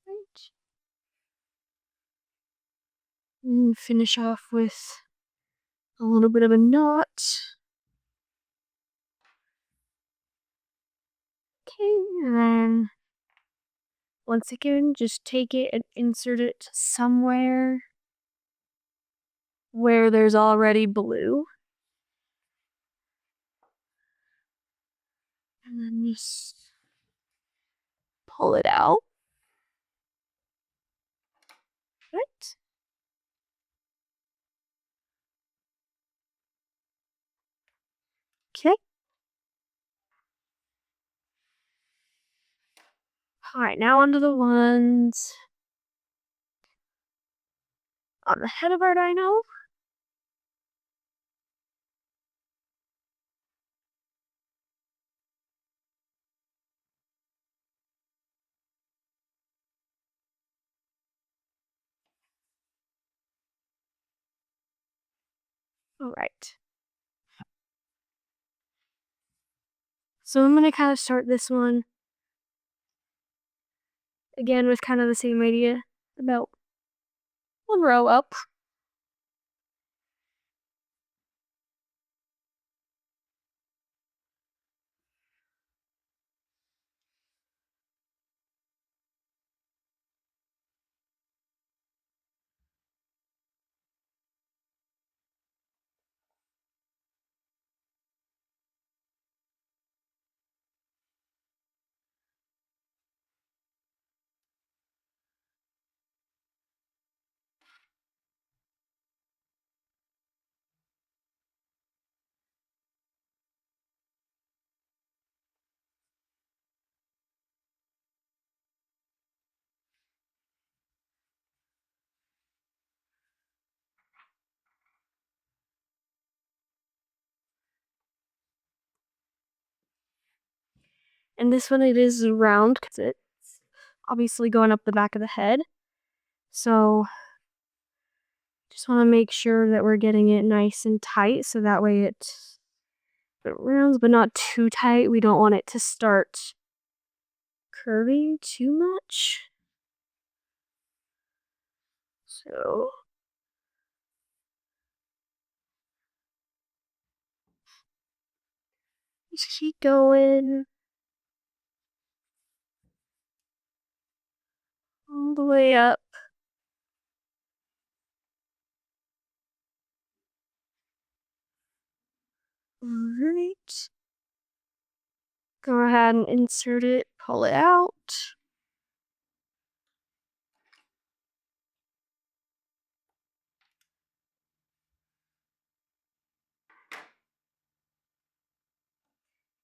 Right. And finish off with a little bit of a knot. Okay, and then once again, just take it and insert it somewhere where there's already blue. And then just pull it out. Right? Okay. Alright, now onto the ones on the head of our dino. Alright. So I'm gonna kind of start this one again with kind of the same idea, about one row up. And this one, it is round because it's obviously going up the back of the head. So just want to make sure that we're getting it nice and tight so that way it rounds, but not too tight. We don't want it to start curving too much. So just keep going all the way up. Alright. Go ahead and insert it, pull it out.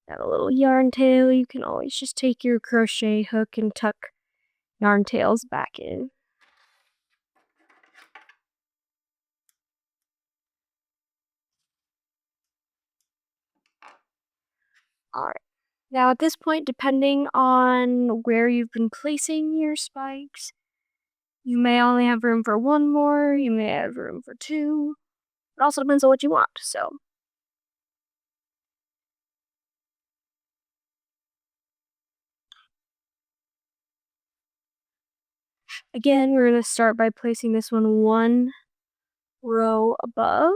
Got a little yarn tail. You can always just take your crochet hook and tuck yarn tails back in. Alright. Now at this point, depending on where you've been placing your spikes, you may only have room for one more, you may have room for two. It also depends on what you want, so. Again, we're going to start by placing this one row above.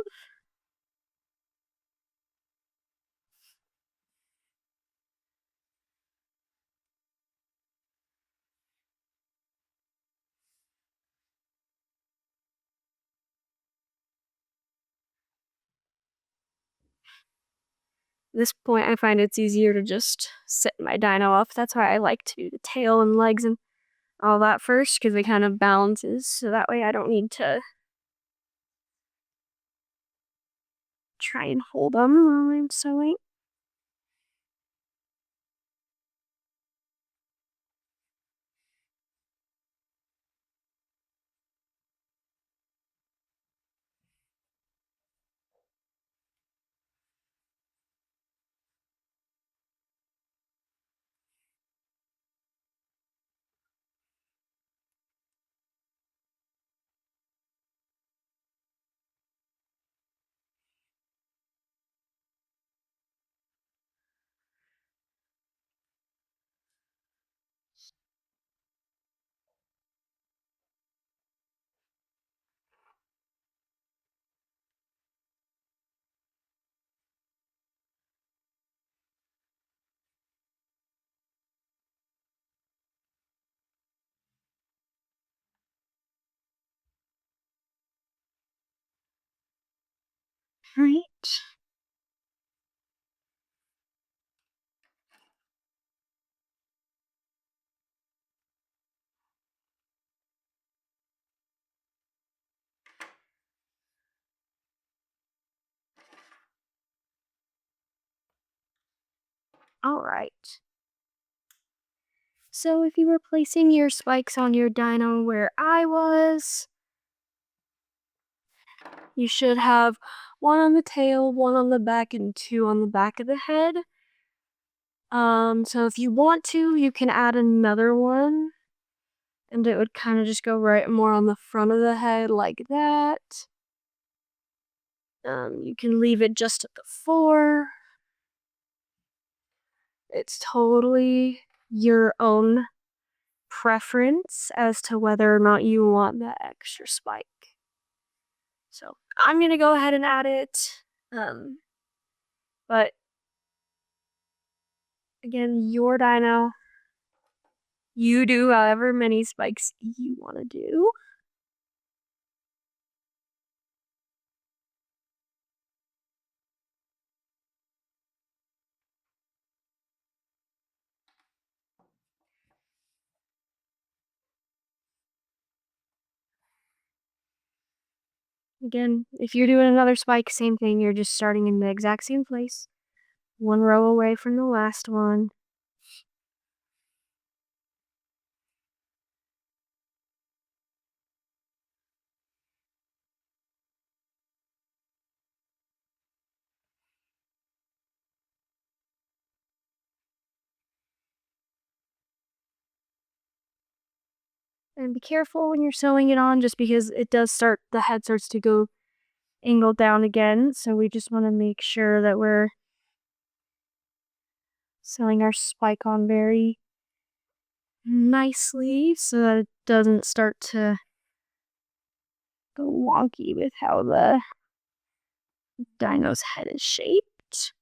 At this point, I find it's easier to just set my dino up. That's why I like to do the tail and legs and all that first, because it kind of balances, so that way I don't need to try and hold them while I'm sewing. Right. All right. So if you were placing your spikes on your dino where I was, you should have one on the tail, one on the back, and two on the back of the head. So if you want to, you can add another one, and it would kind of just go right more on the front of the head like that. You can leave it just at the 4. It's totally your own preference as to whether or not you want that extra spike. So I'm gonna go ahead and add it. But again, your dino, you do however many spikes you want to do. Again, if you're doing another spike, same thing. You're just starting in the exact same place. One row away from the last one. And be careful when you're sewing it on, just because it does start, the head starts to go angled down again. So we just want to make sure that we're sewing our spike on very nicely so that it doesn't start to go wonky with how the dino's head is shaped.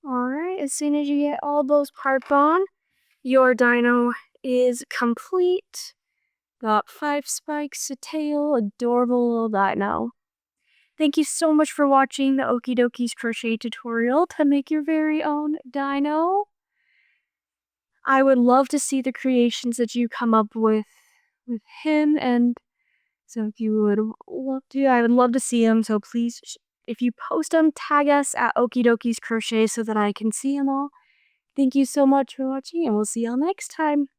Alright, as soon as you get all those parts on, your dino is complete. Got 5 spikes, a tail, adorable little dino. Thank you so much for watching the Okie Dokey's crochet tutorial to make your very own dino. I would love to see the creations that you come up with him, and so if you would love to, I would love to see them. So please, if you post them, tag us at Okie Dokey's Crochet so that I can see them all. Thank you so much for watching, and we'll see y'all next time.